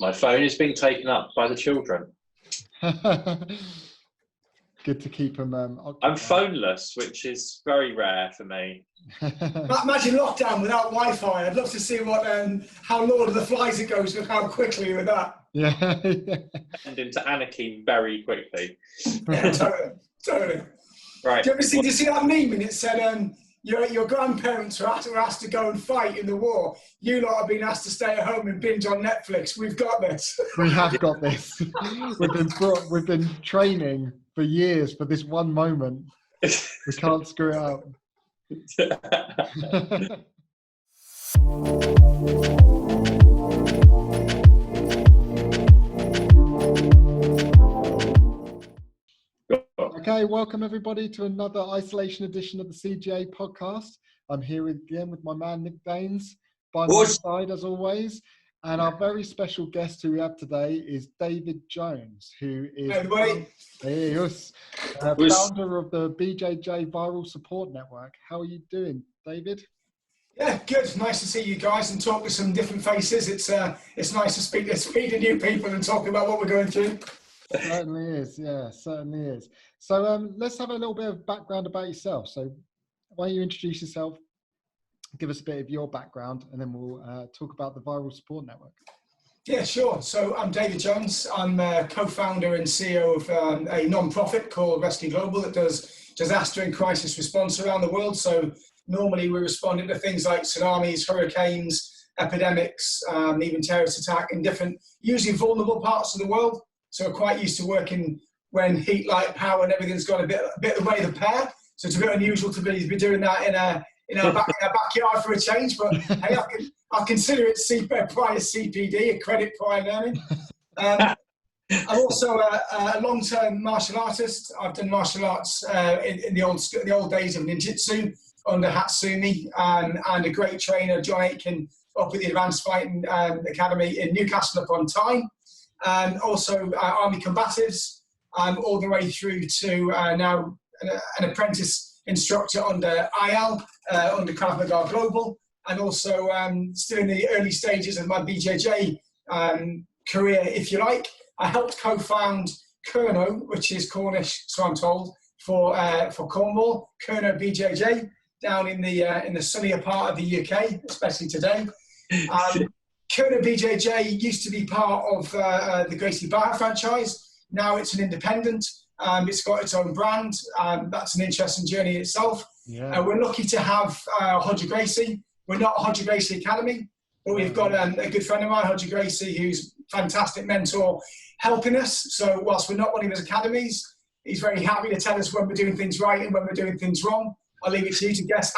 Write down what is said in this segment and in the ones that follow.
My phone is being taken up by the children. Good to keep them occupied. I'm phoneless, which is very rare for me. Imagine lockdown without Wi-Fi. I'd love to see how Lord of the Flies it goes, with how quickly with that. Yeah. And into anarchy very quickly. Yeah, totally. Right. Do you see that meme? And it said, your grandparents were asked to go and fight in the war. You lot have been asked to stay at home and binge on Netflix. We've got this. We have got this. We've been training for years for this one moment. We can't screw it up. Okay, welcome everybody to another isolation edition of the CGA podcast. I'm here again with my man Nick Daines by my side as always, and our very special guest who we have today is David Jones, who is founder of the BJJ Viral Support Network. How are you doing, David? Yeah, good. Nice to see you guys and talk to some different faces. It's nice to speak to new people and talk about what we're going through. Certainly is, yeah, certainly is. So let's have a little bit of background about yourself. So why don't you introduce yourself, give us a bit of your background, and then we'll talk about the Viral Support Network. Yeah, sure. So I'm David Jones. I'm co-founder and CEO of a non-profit called Rescue Global that does disaster and crisis response around the world. So normally we're responding to things like tsunamis, hurricanes, epidemics, even terrorist attack in different, usually vulnerable parts of the world. So we're quite used to working when heat, light, power, and everything's gone a bit the way of the pair. So it's a bit unusual to be doing that in our backyard for a change. But hey, I consider it prior CPD, a credit prior learning. I'm also a long-term martial artist. I've done martial arts in the old days of ninjutsu under Hatsumi, and a great trainer, John Aitken, up at the Advanced Fighting Academy in Newcastle upon Tyne. And also Army combatives, all the way through to now an apprentice instructor under IL, under Krav Maga Global, and also still in the early stages of my BJJ career, if you like. I helped co-found Kernow, which is Cornish, so I'm told, for Cornwall, Kernow BJJ, down in the sunnier part of the UK, especially today. Kernow BJJ used to be part of the Gracie Barra franchise. Now it's an independent. It's got its own brand. That's an interesting journey itself. Yeah. We're lucky to have Hodger Gracie. We're not a Hodger Gracie Academy, but we've got a good friend of mine, Hodger Gracie, who's a fantastic mentor, helping us. So whilst we're not one of his academies, he's very happy to tell us when we're doing things right and when we're doing things wrong. I'll leave it to you to guess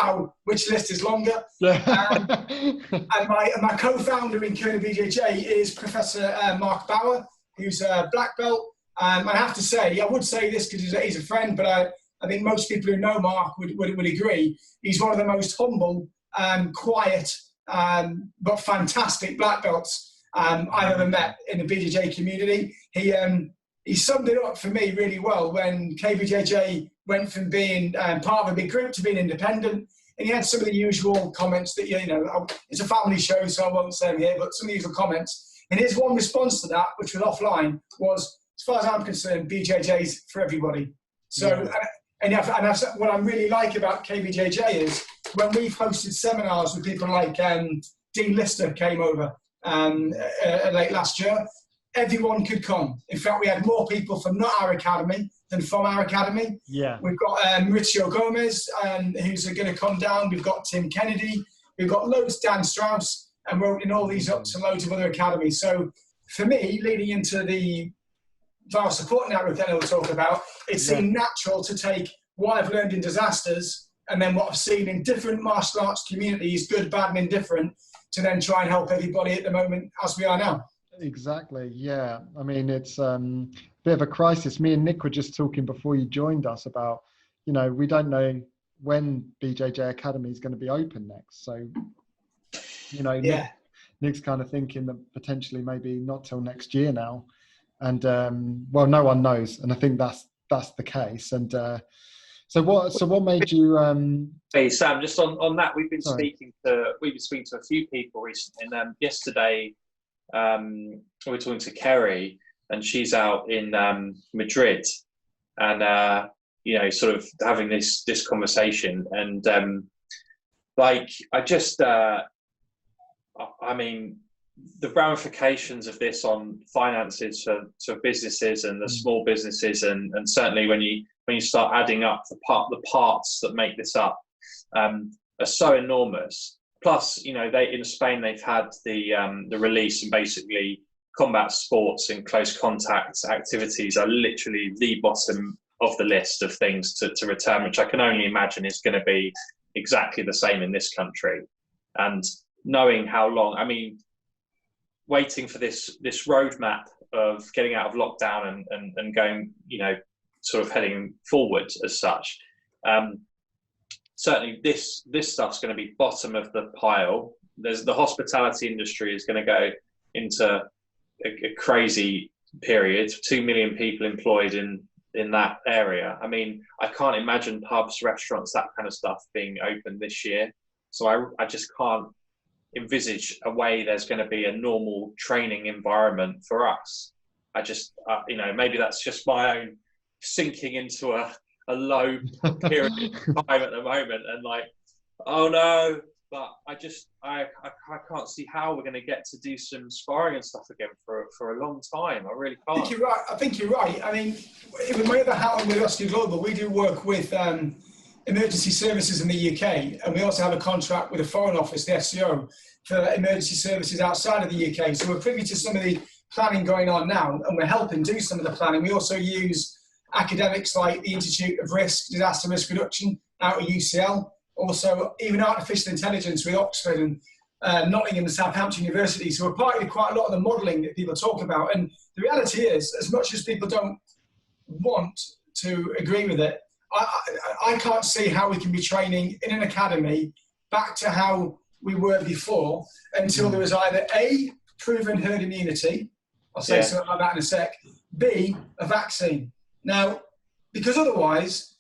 which list is longer. And my co-founder in Kernow BJJ is Professor Mark Bauer, who's a black belt. I have to say, I would say this because he's a friend, but I think most people who know Mark would agree. He's one of the most humble, quiet, but fantastic black belts I've ever met in the BJJ community. He summed it up for me really well when KBJJ went from being part of a big group to being independent. And he had some of the usual comments that, it's a family show, so I won't say them here, but some of the usual comments. And his one response to that, which was offline, was, as far as I'm concerned, BJJ's for everybody. So, yeah. What I really like about KBJJ is when we've hosted seminars with people like Dean Lister came over late last year, everyone could come. In fact, we had more people from not our academy than from our academy. Yeah. We've got Mauricio Gomez, who's going to come down. We've got Tim Kennedy. We've got loads, Dan Strauss, and we're opening all these up to loads of other academies. So for me, leading into the Viral Support Network that we'll talk about, it seemed natural to take what I've learned in disasters and then what I've seen in different martial arts communities, good, bad, and indifferent, to then try and help everybody at the moment as we are now. Exactly, yeah. I mean, it's a bit of a crisis. Me and Nick were just talking before you joined us about, we don't know when BJJ Academy is going to be open next. So, Nick's kind of thinking that potentially maybe not till next year now. And, well, no one knows. And I think that's the case. And so what made you... Hey, Sam, just on that, we've been speaking to a few people recently. And yesterday, we're talking to Kerry, and she's out in Madrid, and you know, sort of having this conversation, and like I mean, the ramifications of this on finances for businesses and the small businesses, and certainly when you start adding up the parts that make this up, are so enormous. Plus, you know, in Spain they've had the release, and basically combat sports and close contact activities are literally the bottom of the list of things to return, which I can only imagine is going to be exactly the same in this country. And knowing how long, I mean, waiting for this roadmap of getting out of lockdown and going, you know, sort of heading forward as such. Certainly this stuff's going to be bottom of the pile. The hospitality industry is going to go into a crazy period. 2 million people employed in that area. I mean, I can't imagine pubs, restaurants, that kind of stuff being open this year. So I just can't envisage a way there's going to be a normal training environment for us. I just, you know, maybe that's just my own sinking into a low period of time at the moment, and like, oh no, but I can't see how we're going to get to do some sparring and stuff again for a long time. I really can't. I think you're right. I mean, with my other hat on with Rescue Global, we do work with emergency services in the UK, and we also have a contract with a foreign office, the FCO, for emergency services outside of the UK. So we're privy to some of the planning going on now, and we're helping do some of the planning. We also use academics like the Institute of Disaster Risk Reduction out of UCL, also even artificial intelligence with Oxford and Nottingham and Southampton University. So we're part of quite a lot of the modelling that people talk about. And the reality is, as much as people don't want to agree with it, I can't see how we can be training in an academy back to how we were before until there is either A, proven herd immunity, I'll say something like that in a sec, B, a vaccine. Now, because otherwise,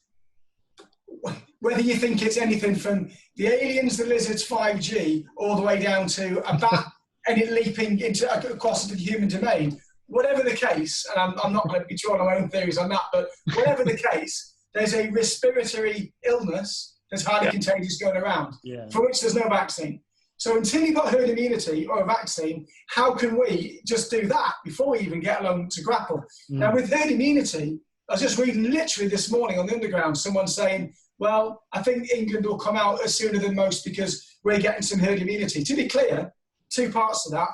whether you think it's anything from the aliens, the lizards, 5G, all the way down to a bat and it leaping across into the human domain, whatever the case, and I'm not going to be drawing my own theories on that, but whatever the case, there's a respiratory illness that's highly contagious going around, for which there's no vaccine. So until you've got herd immunity or a vaccine, how can we just do that before we even get along to grapple? Now, with herd immunity, I was just reading literally this morning on the Underground, someone saying, well, I think England will come out sooner than most because we're getting some herd immunity. To be clear, two parts to that.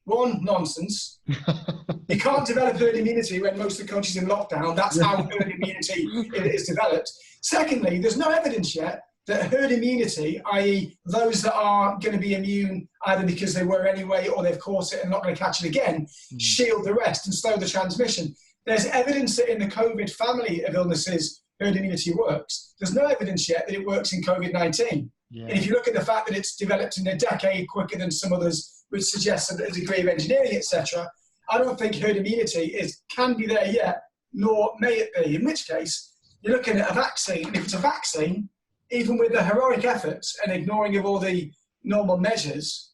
One, nonsense. You can't develop herd immunity when most of the country's in lockdown. That's how herd immunity is developed. Secondly, there's no evidence yet that herd immunity, i.e. those that are going to be immune either because they were anyway or they've caught it and not going to catch it again, shield the rest and slow the transmission. There's evidence that in the COVID family of illnesses, herd immunity works. There's no evidence yet that it works in COVID-19. And if you look at the fact that it's developed in a decade quicker than some others, which suggests a degree of engineering, etc., I don't think herd immunity can be there yet, nor may it be. In which case, you're looking at a vaccine. And if it's a vaccine, even with the heroic efforts and ignoring of all the normal measures,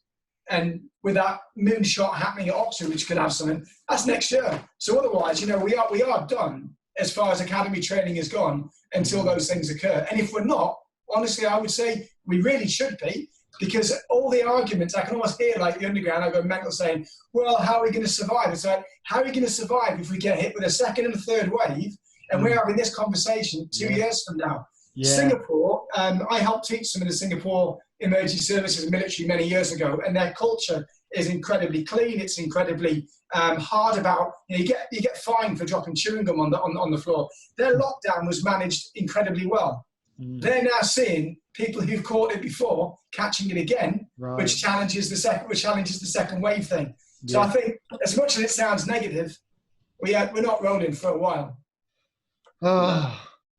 and with that moonshot happening at Oxford, which could have something, that's next year. So otherwise, you know, we are done as far as academy training has gone until those things occur. And if we're not, honestly, I would say we really should be, because all the arguments, I can almost hear like the Underground, I go mental saying, well, how are we going to survive? It's like, how are we going to survive if we get hit with a second and a third wave? And we're having this conversation 2 years from now. Singapore, I helped teach some of the Singapore emergency services and military many years ago, and their culture is incredibly clean. It's incredibly hard about, you get fined for dropping chewing gum on the floor. Their lockdown was managed incredibly well. They're now seeing people who've caught it before catching it again, which challenges the second wave thing. So I think, as much as it sounds negative, we're not rolling for a while.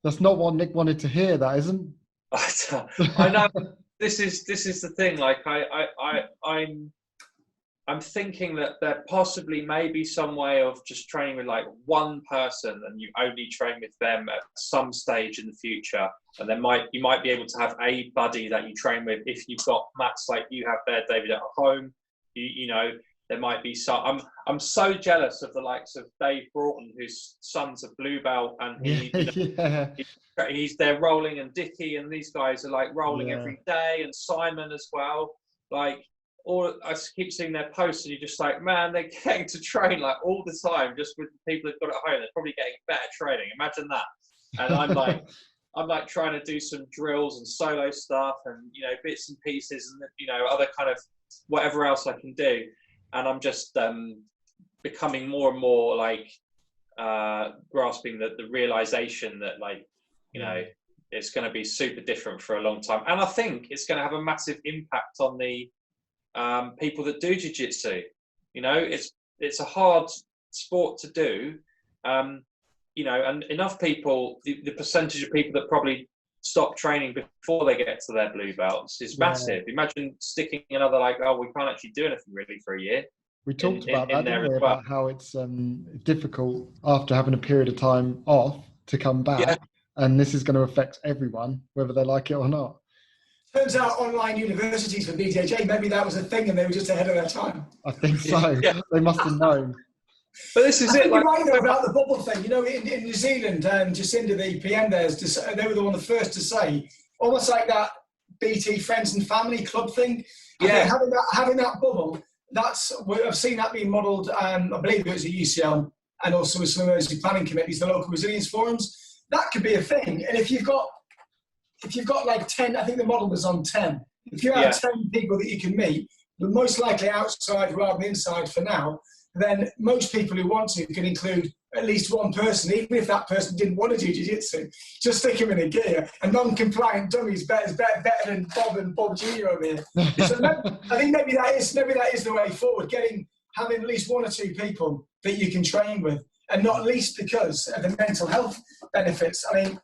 That's not what Nick wanted to hear, that isn't. I know. This is the thing. Like I'm thinking that there possibly may be some way of just training with like one person, and you only train with them at some stage in the future. And then you might be able to have a buddy that you train with if you've got mats like you have there, David, at home. You know, there might be some. I'm so jealous of the likes of Dave Broughton, whose son's a blue belt, and he's there rolling, and Dicky and these guys are like rolling every day, and Simon as well. Like, I keep seeing their posts, and you're just like, man, they're getting to train like all the time, just with the people they've got at home. They're probably getting better training. Imagine that. And I'm like trying to do some drills and solo stuff, and bits and pieces, and other kind of whatever else I can do. And I'm just becoming more and more like grasping the realization that it's going to be super different for a long time. And I think it's going to have a massive impact on the people that do jiu-jitsu. It's a hard sport to do. And enough people, the percentage of people that probably stop training before they get to their blue belts is massive. Imagine sticking another we can't actually do anything really for a year. We talked about that, didn't we? About how it's difficult after having a period of time off to come back, and this is going to affect everyone, whether they like it or not. Turns out online universities for BJJ, maybe that was a thing, and they were just ahead of their time. I think so. They must have known. But this is it. You're right though about the bubble thing. In New Zealand, Jacinda, the PM there, they were the first to say, almost like that BT Friends and Family Club thing. Yeah. Having that bubble, I've seen that being modelled. I believe it was at UCL, and also with some emergency planning committees, the local resilience forums. That could be a thing. And if you've got like 10, I think the model was on 10. If you have 10 people that you can meet, but most likely outside rather than inside for now, then most people who want to can include at least one person, even if that person didn't want to do jiu-jitsu. Just stick him in a gear. A non-compliant dummy is better than Bob and Bob Jr. over here. So I think maybe that is the way forward, having at least one or two people that you can train with, and not least because of the mental health benefits. I mean,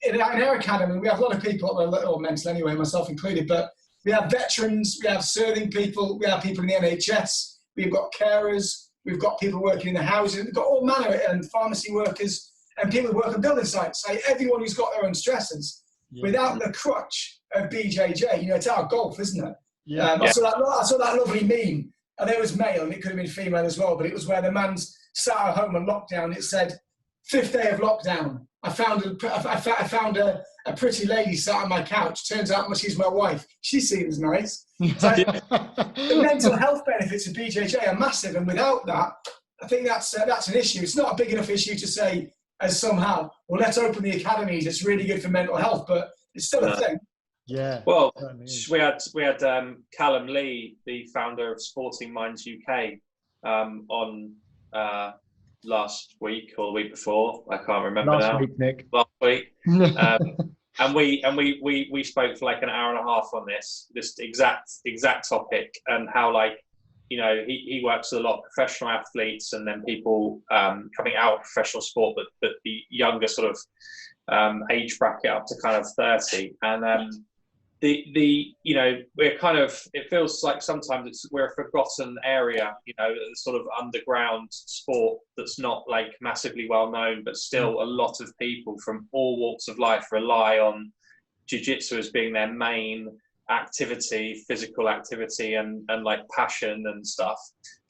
in our academy, we have a lot of people, or mental anyway, myself included, but we have veterans, we have serving people, we have people in the NHS, we've got carers, we've got people working in the housing, we've got all manner, and pharmacy workers, and people who work on building sites. Like everyone who's got their own stresses, without the crutch of BJJ, it's our golf, isn't it? I saw that lovely meme, and it was male, and it could have been female as well, but it was where the man's sat at home on lockdown. It said, 5th day of lockdown. I found a pretty lady sat on my couch. Turns out she's my wife. She seems nice. So, the mental health benefits of BJJ are massive, and without that, I think that's an issue. It's not a big enough issue to say as somehow, well, let's open the academies. It's really good for mental health, but it's still a thing. Yeah. Well, we had Callum Lee, the founder of Sporting Minds UK, on last week or the week before. I can't remember now. Last week, Nick. Last week. And we spoke for like an hour and a half on this exact topic, and how he works with a lot of professional athletes, and then people coming out of professional sport, but the younger sort of age bracket up to kind of 30, and we're kind of, it feels like sometimes we're a forgotten area, sort of underground sport that's not like massively well known, but still a lot of people from all walks of life rely on jiu-jitsu as being their main activity, physical activity, and like passion and stuff.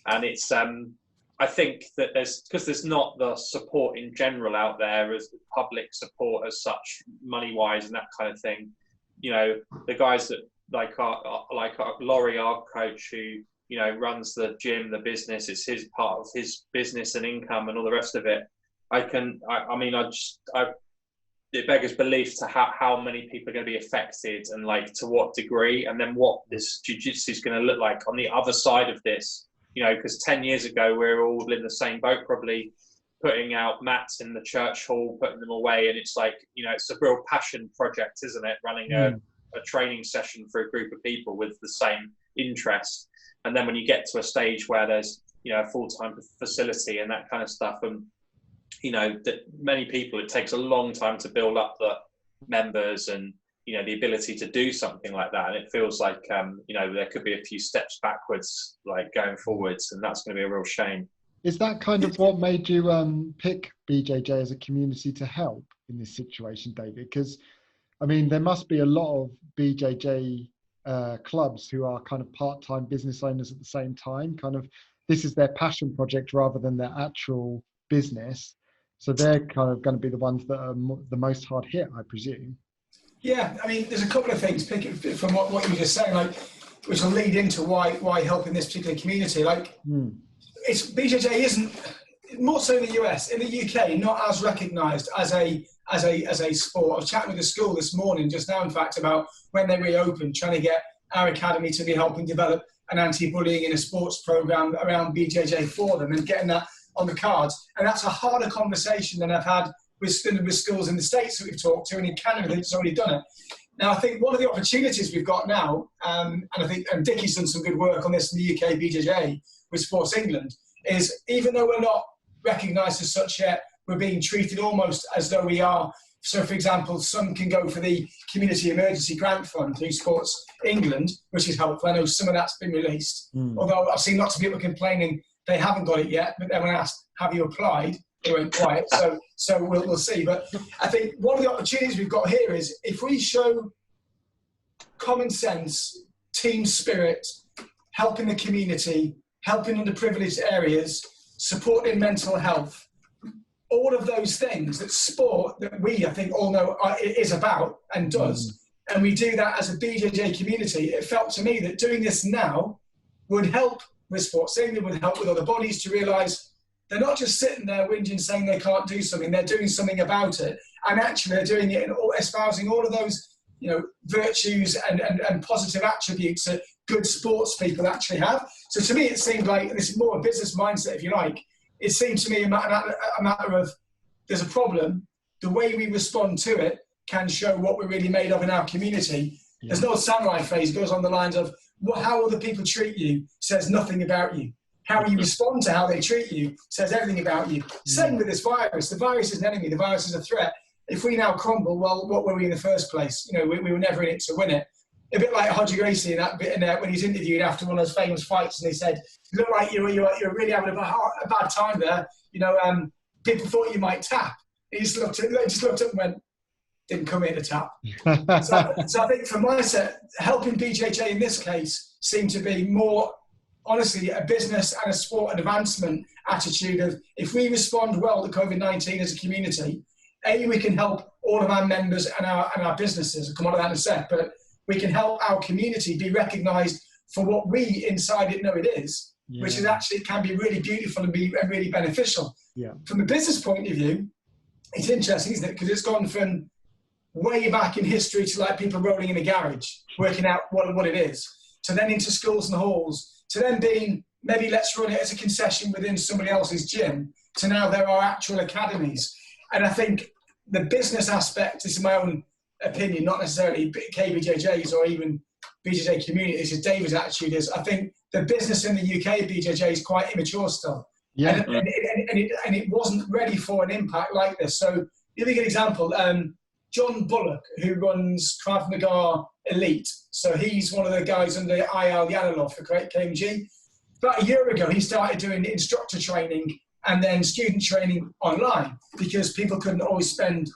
And it's I think that because there's not the support in general out there as public support as such, money wise and that kind of thing. The guys that like Laurie, our coach, who runs the gym, the business, it's his part of his business and income and all the rest of it. It beggars belief to how many people are going to be affected, and like to what degree, and then what this jiu-jitsu is going to look like on the other side of this. Because 10 years ago we were all in the same boat, probably putting out mats in the church hall, putting them away, and it's like, it's a real passion project, isn't it? Running a training session for a group of people with the same interest. And then when you get to a stage where there's, a full-time facility and that kind of stuff, and, that many people, it takes a long time to build up the members and, the ability to do something like that. And it feels like, there could be a few steps backwards, like going forwards, and that's going to be a real shame. Is that kind of what made you pick BJJ as a community to help in this situation, David? Because, there must be a lot of BJJ clubs who are kind of part-time business owners at the same time. Kind of, this is their passion project rather than their actual business. So they're kind of going to be the ones that are the most hard hit, I presume. Yeah, I mean, there's a couple of things picking from what you were just saying, like, which will lead into why helping this particular community. Like, it's BJJ isn't, more so in the US, in the UK, not as recognised as a sport. I was chatting with the school this morning, just now, in fact, about when they reopened, trying to get our academy to be helping develop an anti-bullying in a sports programme around BJJ for them and getting that on the cards. And that's a harder conversation than I've had with schools in the States that we've talked to, and in Canada that's already done it. Now, I think one of the opportunities we've got now, and I think Dickie's done some good work on this in the UK BJJ with Sports England, is even though we're not recognised as such yet, we're being treated almost as though we are. So, for example, some can go for the Community Emergency Grant Fund through Sports England, which is helpful. I know some of that's been released, although I've seen lots of people complaining they haven't got it yet, but then when asked, have you applied? They went quiet, so we'll see. But I think one of the opportunities we've got here is if we show common sense, team spirit, helping the community, helping underprivileged areas, supporting mental health, all of those things that sport, that we, I think, all know is about and does, and we do that as a BJJ community, it felt to me that doing this now would help with Sports England, would help with other bodies to realise they're not just sitting there whinging saying they can't do something, they're doing something about it, and actually they're doing it and espousing all of those, you know, virtues and positive attributes that good sports people actually have. So to me it seemed like, and this is more a business mindset if you like, it seemed to me a matter of there's a problem, the way we respond to it can show what we're really made of in our community. Yeah. There's no samurai phrase, goes on the lines of, how other people treat you says nothing about you. How you respond to how they treat you says everything about you. Same with this virus. The virus is an enemy. The virus is a threat. If we now crumble, well, what were we in the first place? You know, we were never in it to win it. A bit like Hodger Gracie in that bit in there when he's interviewed after one of those famous fights, and he said, "You look like you're really having a bad time there. You know, people thought you might tap." He just looked up and went, "Didn't come here to tap." so I think for my set, helping BJJ in this case seemed to be more, honestly, a business and a sport advancement attitude of, if we respond well to COVID-19 as a community, we can help all of our members and our businesses. I'll come on to that in a sec, but we can help our community be recognised for what we inside it know it is, which is actually, it can be really beautiful and really beneficial. Yeah. From a business point of view, it's interesting, isn't it? Because it's gone from way back in history to like people rolling in a garage, working out what it is, to then into schools and halls, to then being, maybe let's run it as a concession within somebody else's gym, to now there are actual academies. And I think the business aspect, this is my own opinion, not necessarily KBJJ's or even BJJ communities, as David's attitude is, I think the business in the UK BJJ is quite immature still. Yeah. And it wasn't ready for an impact like this. So, give you a good example. John Bullock, who runs Krav Maga Elite. So he's one of the guys under IL Yanilov for KMG. About a year ago, he started doing instructor training and then student training online because people couldn't always spend,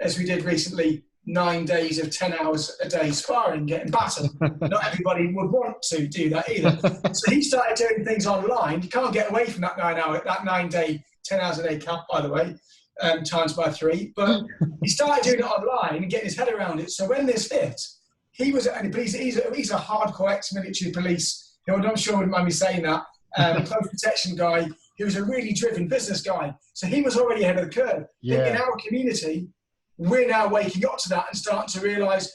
as we did recently, 9 days of 10 hours a day sparring, getting battered. Not everybody would want to do that either. So he started doing things online. You can't get away from that 9 day, 10 hours a day cap, by the way, times by 3. But he started doing it online and getting his head around it. So when this hit, he's a hardcore ex-military police, who I'm sure wouldn't mind me saying that, close protection guy, he was a really driven business guy. So he was already ahead of the curve. Yeah. In our community, we're now waking up to that and starting to realise,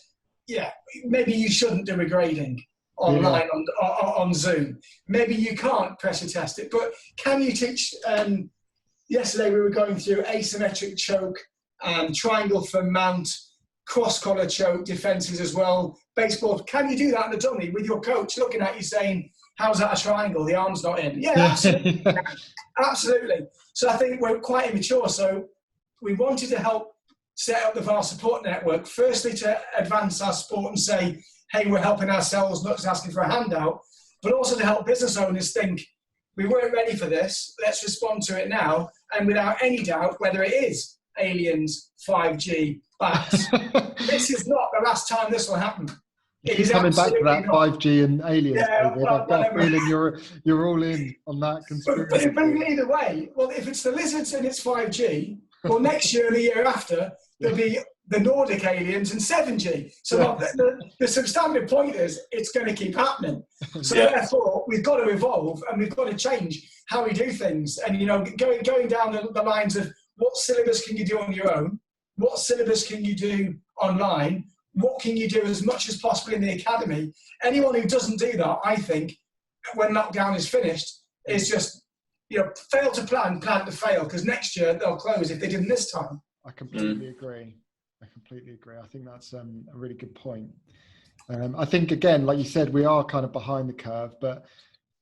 maybe you shouldn't do a grading online on Zoom. Maybe you can't pressure test it, but can you teach? Yesterday we were going through asymmetric choke, triangle for mount, cross collar choke, defences as well, baseball. Can you do that in the dummy with your coach looking at you saying, how's that a triangle? The arm's not in. Yeah, absolutely. Absolutely. So I think we're quite immature. So we wanted to help set up the VAR support network, firstly to advance our sport and say, hey, we're helping ourselves, not just asking for a handout, but also to help business owners think, we weren't ready for this, let's respond to it now, and without any doubt, whether it is aliens, 5G, bats, this is not the last time this will happen. It is coming back to that not. 5G and aliens, Yeah, David. I've got a feeling you're all in on that conspiracy. But either way, well, if it's the lizards and it's 5G, well, next year and the year after, there'll be the Nordic aliens and 7G. So the substantive point is it's going to keep happening. So therefore, we've got to evolve and we've got to change how we do things. And, you know, going down the lines of what syllabus can you do on your own? What syllabus can you do online? What can you do as much as possible in the academy? Anyone who doesn't do that, I think, when lockdown is finished, is just, you know, fail to plan to fail, because next year they'll close if they didn't this time. I completely agree. I think that's a really good point. I think, again, like you said, we are kind of behind the curve, but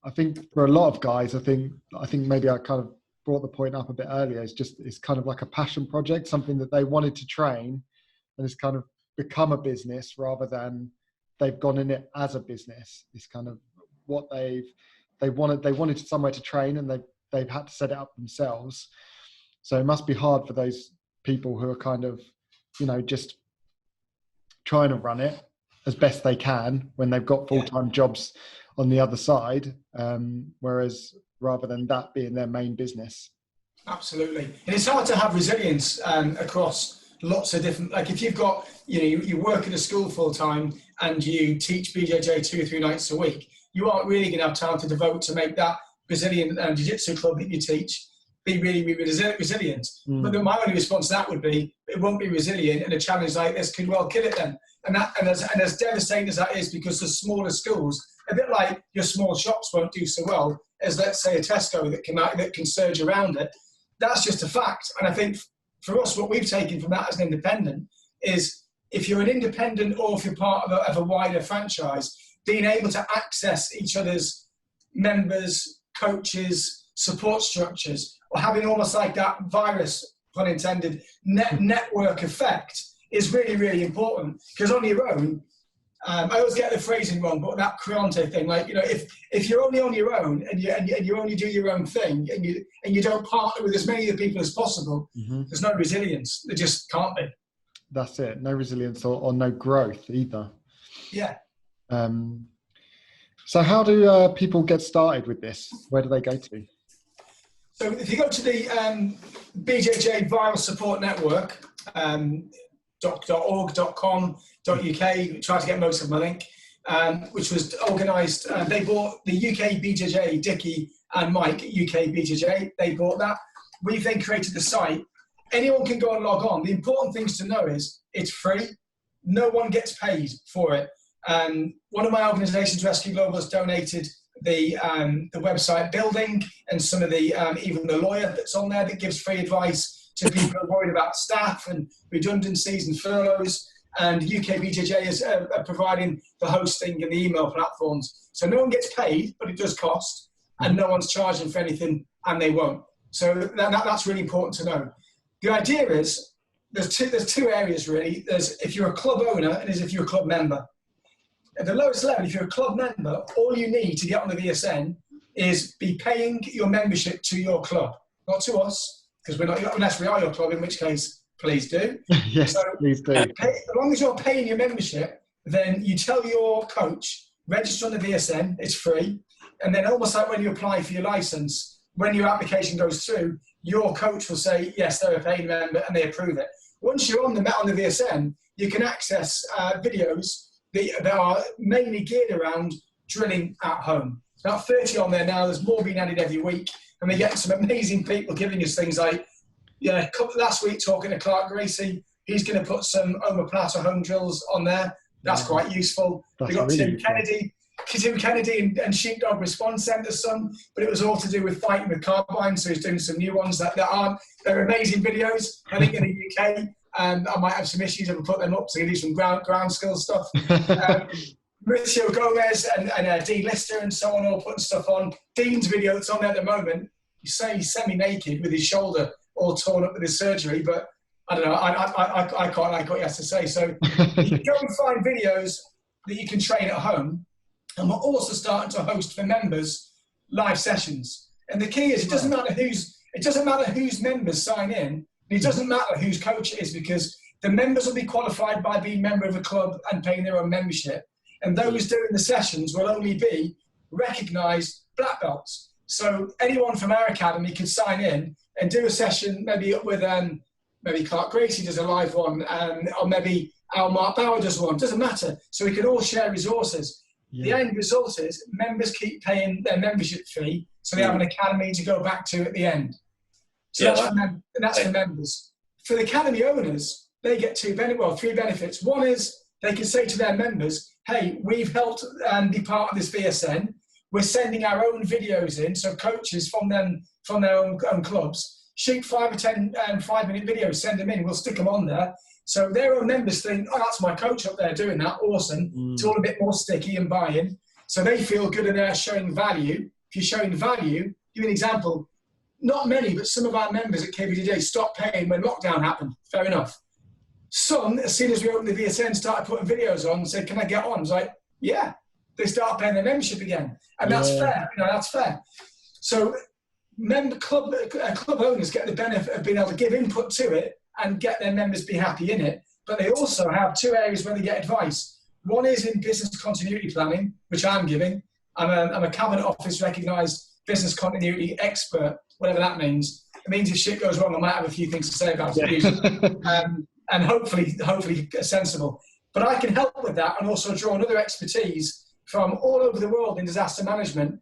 I think for a lot of guys, I think maybe I kind of brought the point up a bit earlier. It's kind of like a passion project, something that they wanted to train, and it's kind of become a business rather than they've gone in it as a business. It's kind of what they wanted somewhere to train, and they've had to set it up themselves. So it must be hard for those people who are kind of, you know, just trying to run it as best they can when they've got full-time jobs on the other side, whereas rather than that being their main business. Absolutely. And it's hard to have resilience across lots of different, like if you've got, you know, you work at a school full-time and you teach BJJ 2 or 3 nights a week, you aren't really going to have time to devote to make that Brazilian jiu-jitsu club that you teach be really, really resilient. But then my only response to that would be, it won't be resilient, and a challenge like this could well kill it then. And as devastating as that is, because the smaller schools, a bit like your small shops won't do so well as, let's say, a Tesco that can surge around it. That's just a fact. And I think for us, what we've taken from that as an independent is, if you're an independent or if you're part of a wider franchise, being able to access each other's members, coaches, support structures, or having almost like that virus, pun intended, network effect is really, really important. Because on your own, I always get the phrasing wrong, but that Creonte thing, like, you know, if you're only on your own and you only do your own thing and you don't partner with as many of the people as possible, there's no resilience. There just can't be. That's it. No resilience or no growth either. Yeah. So how do people get started with this? Where do they go to? So if you go to the BJJ Viral Support Network, .org.com.uk, try to get most of my link, which was organised. They bought the UK BJJ, Dickie and Mike, UK BJJ. They bought that. We've then created the site. Anyone can go and log on. The important things to know is it's free. No one gets paid for it. One of my organisations, Rescue Global, has donated the website building and some of the even the lawyer that's on there that gives free advice to people who are worried about staff and redundancies and furloughs. And UK BJJ is providing the hosting and the email platforms. So no one gets paid, but it does cost, and no one's charging for anything, and they won't. So that's really important to know. The idea is there's two areas really. There's if you're a club owner and there's if you're a club member. At the lowest level, if you're a club member, all you need to get on the VSN is be paying your membership to your club, not to us, because we're not, unless we are your club, in which case, please do. Yes, so, please do. As long as you're paying your membership, then you tell your coach, register on the VSN, it's free, and then almost like when you apply for your license, when your application goes through, your coach will say, yes, they're a paid member, and they approve it. Once you're on the VSN, you can access videos that are mainly geared around drilling at home. There's about 30 on there now. There's more being added every week. And we're getting some amazing people giving us things like, last week talking to Clark Gracie, he's going to put some omoplata home drills on there. That's quite useful. We've got really Tim Kennedy and Sheepdog Response Centre some, but it was all to do with fighting with carbine, so he's doing some new ones they're amazing videos. I think in the UK, I might have some issues if I put them up, so you can do some ground skill stuff. Mauricio Gomez and Dean Lister and so on all putting stuff on. Dean's video that's on there at the moment, you say he's semi-naked with his shoulder all torn up with his surgery, but I don't know, I quite like what he has to say. So you can go and find videos that you can train at home, and we're also starting to host for members live sessions. And the key is it doesn't matter whose members sign in. It doesn't matter whose coach it is, because the members will be qualified by being a member of a club and paying their own membership. And those doing the sessions will only be recognised black belts. So anyone from our academy could sign in and do a session, maybe with maybe Clark Gracie does a live one, or maybe Mark Bauer does one. Doesn't matter. So we can all share resources. Yeah. The end result is members keep paying their membership fee, so they have an academy to go back to at the end. So that's for members. For the academy owners, they get three benefits. One is they can say to their members, hey, we've helped be part of this VSN. We're sending our own videos in, so coaches from their own clubs shoot 5 or 10 5-minute videos, send them in, we'll stick them on there. So their own members think, oh, that's my coach up there doing that, awesome. It's all a bit more sticky and buy-in. So they feel good and they're showing value. If you're showing value, give you an example. Not many, but some of our members at KBJJ stopped paying when lockdown happened. Fair enough. Some, as soon as we opened the VSN, started putting videos on and said, can I get on? I was like, yeah. They start paying their membership again. And that's fair. That's fair. So club owners get the benefit of being able to give input to it and get their members be happy in it. But they also have two areas where they get advice. One is in business continuity planning, which I'm giving. I'm a Cabinet Office recognised business continuity expert, whatever that means. It means if shit goes wrong, I might have a few things to say about it. And hopefully sensible. But I can help with that and also draw on other expertise from all over the world in disaster management.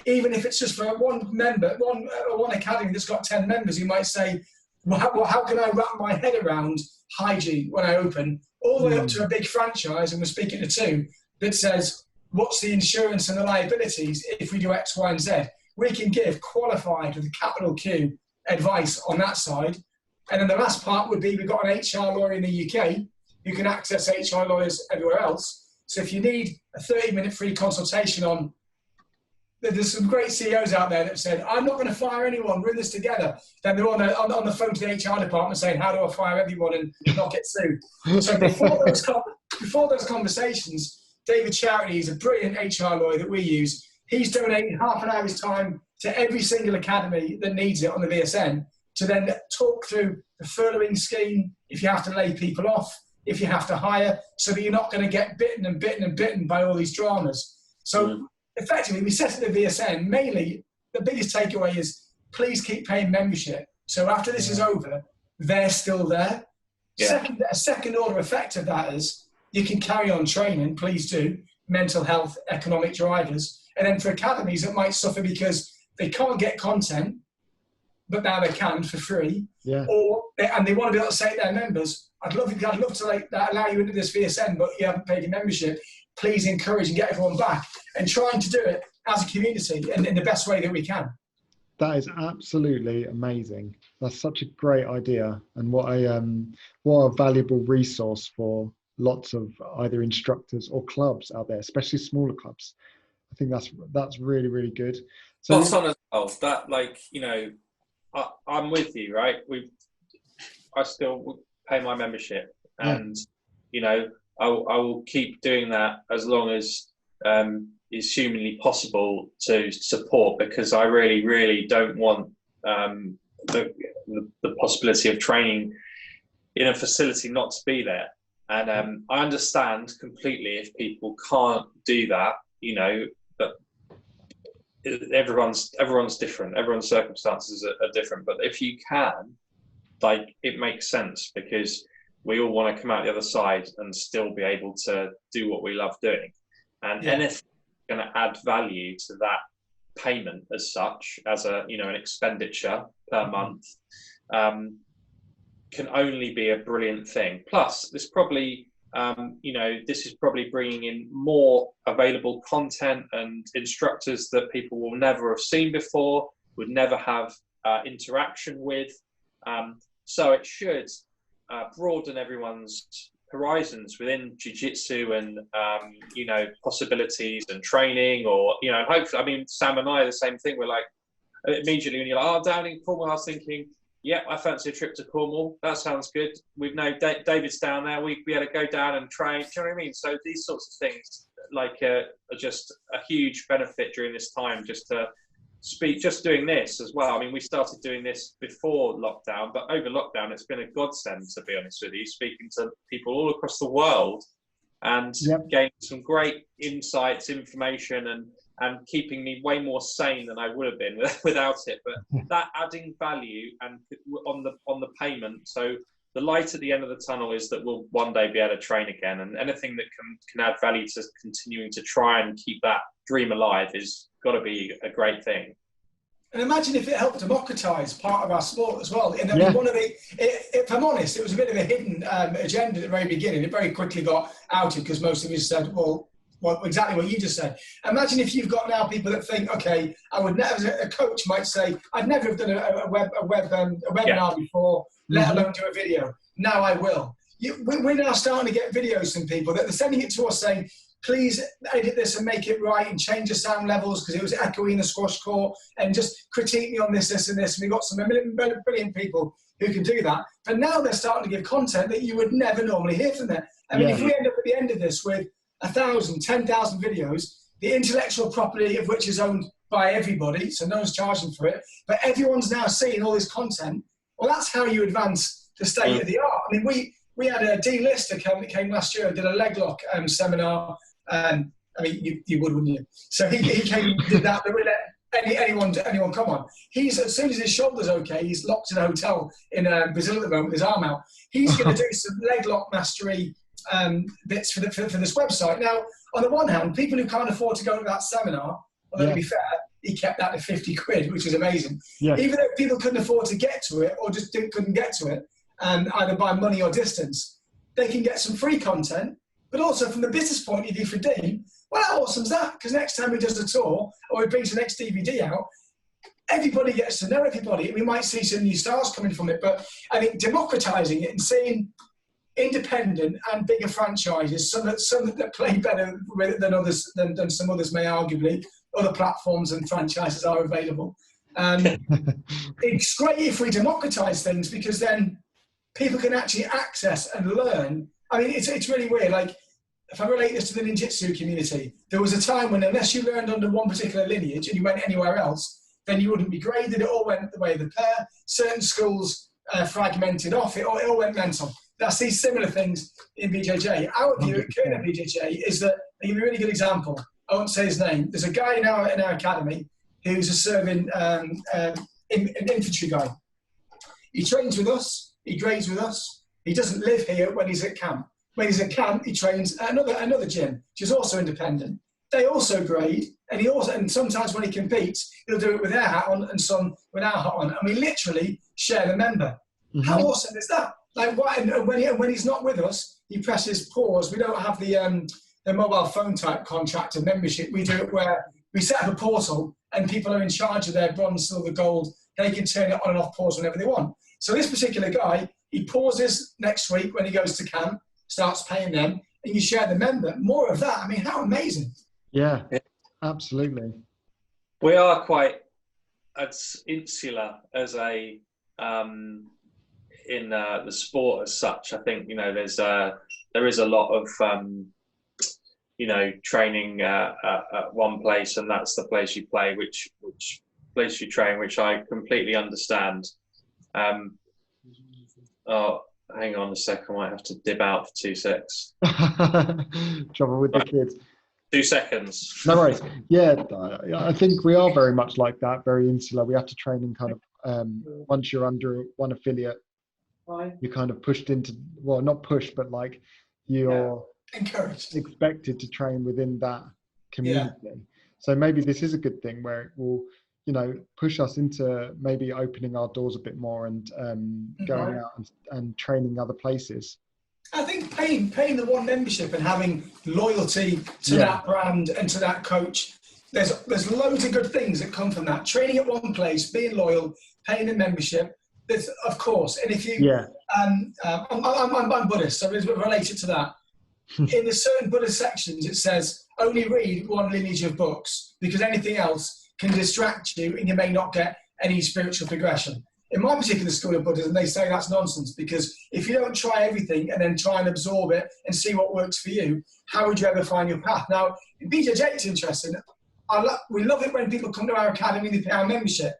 Even if it's just for one academy that's got 10 members, you might say, well, how can I wrap my head around hygiene when I open, all the way up to a big franchise, and we're speaking to two, that says, what's the insurance and the liabilities if we do X, Y, and Z? We can give qualified with a capital Q advice on that side. And then the last part would be, we've got an HR lawyer in the UK. You can access HR lawyers everywhere else. So if you need a 30-minute free consultation on, there's some great CEOs out there that said, I'm not going to fire anyone, we're in this together. Then they're on the phone to the HR department saying, how do I fire everyone and not get sued? So before those conversations, David Charity is a brilliant HR lawyer that we use. He's donating half an hour's time to every single academy that needs it on the VSN to then talk through the furloughing scheme, if you have to lay people off, if you have to hire, so that you're not going to get bitten and bitten and bitten by all these dramas. So effectively, we set up the VSN. Mainly, the biggest takeaway is please keep paying membership. So after this is over, they're still there. Yeah. A second order effect of that is you can carry on training, please do, mental health, economic drivers. And then for academies that might suffer because they can't get content, but now they can for free. Yeah. And they want to be able to say to their members, I'd love to allow you into this VSN, but you haven't paid your membership. Please encourage and get everyone back, and trying to do it as a community in the best way that we can. That is absolutely amazing. That's such a great idea, and what a valuable resource for lots of either instructors or clubs out there, especially smaller clubs. I think that's really, really good. So what's on as well, that I'm with you, right? I still pay my membership, and I will keep doing that as long as is humanly possible to support, because I really, really don't want the possibility of training in a facility not to be there. And I understand completely if people can't do that, but everyone's different. Everyone's circumstances are different. But if you can, it makes sense, because we all want to come out the other side and still be able to do what we love doing. And anything going to add value to that payment as such, as an expenditure per month, can only be a brilliant thing. Plus, this probably, this is probably bringing in more available content and instructors that people will never have seen before, would never have interaction with. So it should broaden everyone's horizons within jiu-jitsu and, possibilities and training, or, hopefully, Sam and I are the same thing. We're like, immediately when you're like, down in Cornwall, I was thinking, yeah, I fancy a trip to Cornwall. That sounds good. We've known David's down there. We had to go down and train. Do you know what I mean? So these sorts of things, are just a huge benefit during this time, just doing this as well. We started doing this before lockdown, but over lockdown, it's been a godsend, to be honest with you, speaking to people all across the world and gained some great insights, information, and keeping me way more sane than I would have been without it. But that adding value and on the payment, so the light at the end of the tunnel is that we'll one day be able to train again, and anything that can add value to continuing to try and keep that dream alive is got to be a great thing. And imagine if it helped democratise part of our sport as well. And I mean, one of the, if I'm honest, it was a bit of a hidden agenda at the very beginning. It very quickly got outed because most of you said, well, exactly what you just said. Imagine if you've got now people that think, okay, I would never, a coach might say, I'd never have done a webinar before, let alone do a video. Now I will. We're now starting to get videos from people that they're sending it to us saying, please edit this and make it right and change the sound levels because it was echoey in the squash court, and just critique me on this, this and this. And we've got some brilliant people who can do that. But now they're starting to give content that you would never normally hear from them. I mean, if we end up at the end of this with 1,000, 10,000 videos, the intellectual property of which is owned by everybody, so no one's charging for it, but everyone's now seeing all this content, well, that's how you advance the state of the art. I mean, we had a D-lister that came last year and did a leg lock seminar. I mean, you would, wouldn't you? So he came and did that. But we let anyone come on. As soon as his shoulder's okay, he's locked in a hotel in Brazil at the moment with his arm out. He's going to do some leg lock mastery bits for this website. Now, on the one hand, people who can't afford to go to that seminar, although to be fair, he kept that at 50 quid, which was amazing. Yeah. Even though people couldn't afford to get to it or just couldn't get to it, either by money or distance, they can get some free content. But also from the business point of view for Dean, well, how awesome is that? Because next time he does a tour or he brings the next DVD out, everybody gets to know everybody. We might see some new stars coming from it, but I think democratizing it and seeing independent and bigger franchises, some that play better than others, than some others may arguably, other platforms and franchises are available. It's great if we democratize things, because then people can actually access and learn. I mean, it's really weird. Like, if I relate this to the ninjutsu community, there was a time when unless you learned under one particular lineage and you went anywhere else, then you wouldn't be graded. It all went the way of the pair. Certain schools fragmented off. It all went mental. I see similar things in BJJ. Our view at Kernow BJJ is that, I'll give you a really good example. I won't say his name. There's a guy in our academy who's a serving infantry guy. He trains with us. He grades with us. He doesn't live here when he's at camp. When he's at camp, he trains at another gym, which is also independent. They also grade, and sometimes when he competes, he'll do it with their hat on and some with our hat on, and we literally share the member. Mm-hmm. How awesome is that? Like, when he's not with us, he presses pause. We don't have the mobile phone type contract and membership. We do it where we set up a portal, and people are in charge of their bronze, silver, gold. They can turn it on and off pause whenever they want. So this particular guy, he pauses next week when he goes to camp, starts paying them, and you share the member. More of that. I mean, how amazing. Yeah, absolutely. We are quite as insular as in the sport as such. I think, there is a lot of, training at one place, and that's the place you play, which place you train, which I completely understand. Oh, hang on a sec. I might have to dip out for 2 secs. Trouble with the kids. 2 seconds. No worries. Yeah, I think we are very much like that, very insular. We have to train in kind of, once you're under one affiliate, you're kind of pushed into, well, not pushed, but like you're encouraged, expected to train within that community. Yeah. So maybe this is a good thing where it will, push us into maybe opening our doors a bit more and going out and training other places. I think paying the one membership and having loyalty to that brand and to that coach, there's loads of good things that come from that. Training at one place, being loyal, paying the membership, there's, of course. And if you, I'm Buddhist, so it's related to that. In the certain Buddhist sections, it says only read one lineage of books, because anything else can distract you and you may not get any spiritual progression. In my particular school of Buddhism, they say that's nonsense, because if you don't try everything and then try and absorb it and see what works for you, how would you ever find your path? Now, in BJJ, it's interesting. We love it when people come to our academy and they pay our membership.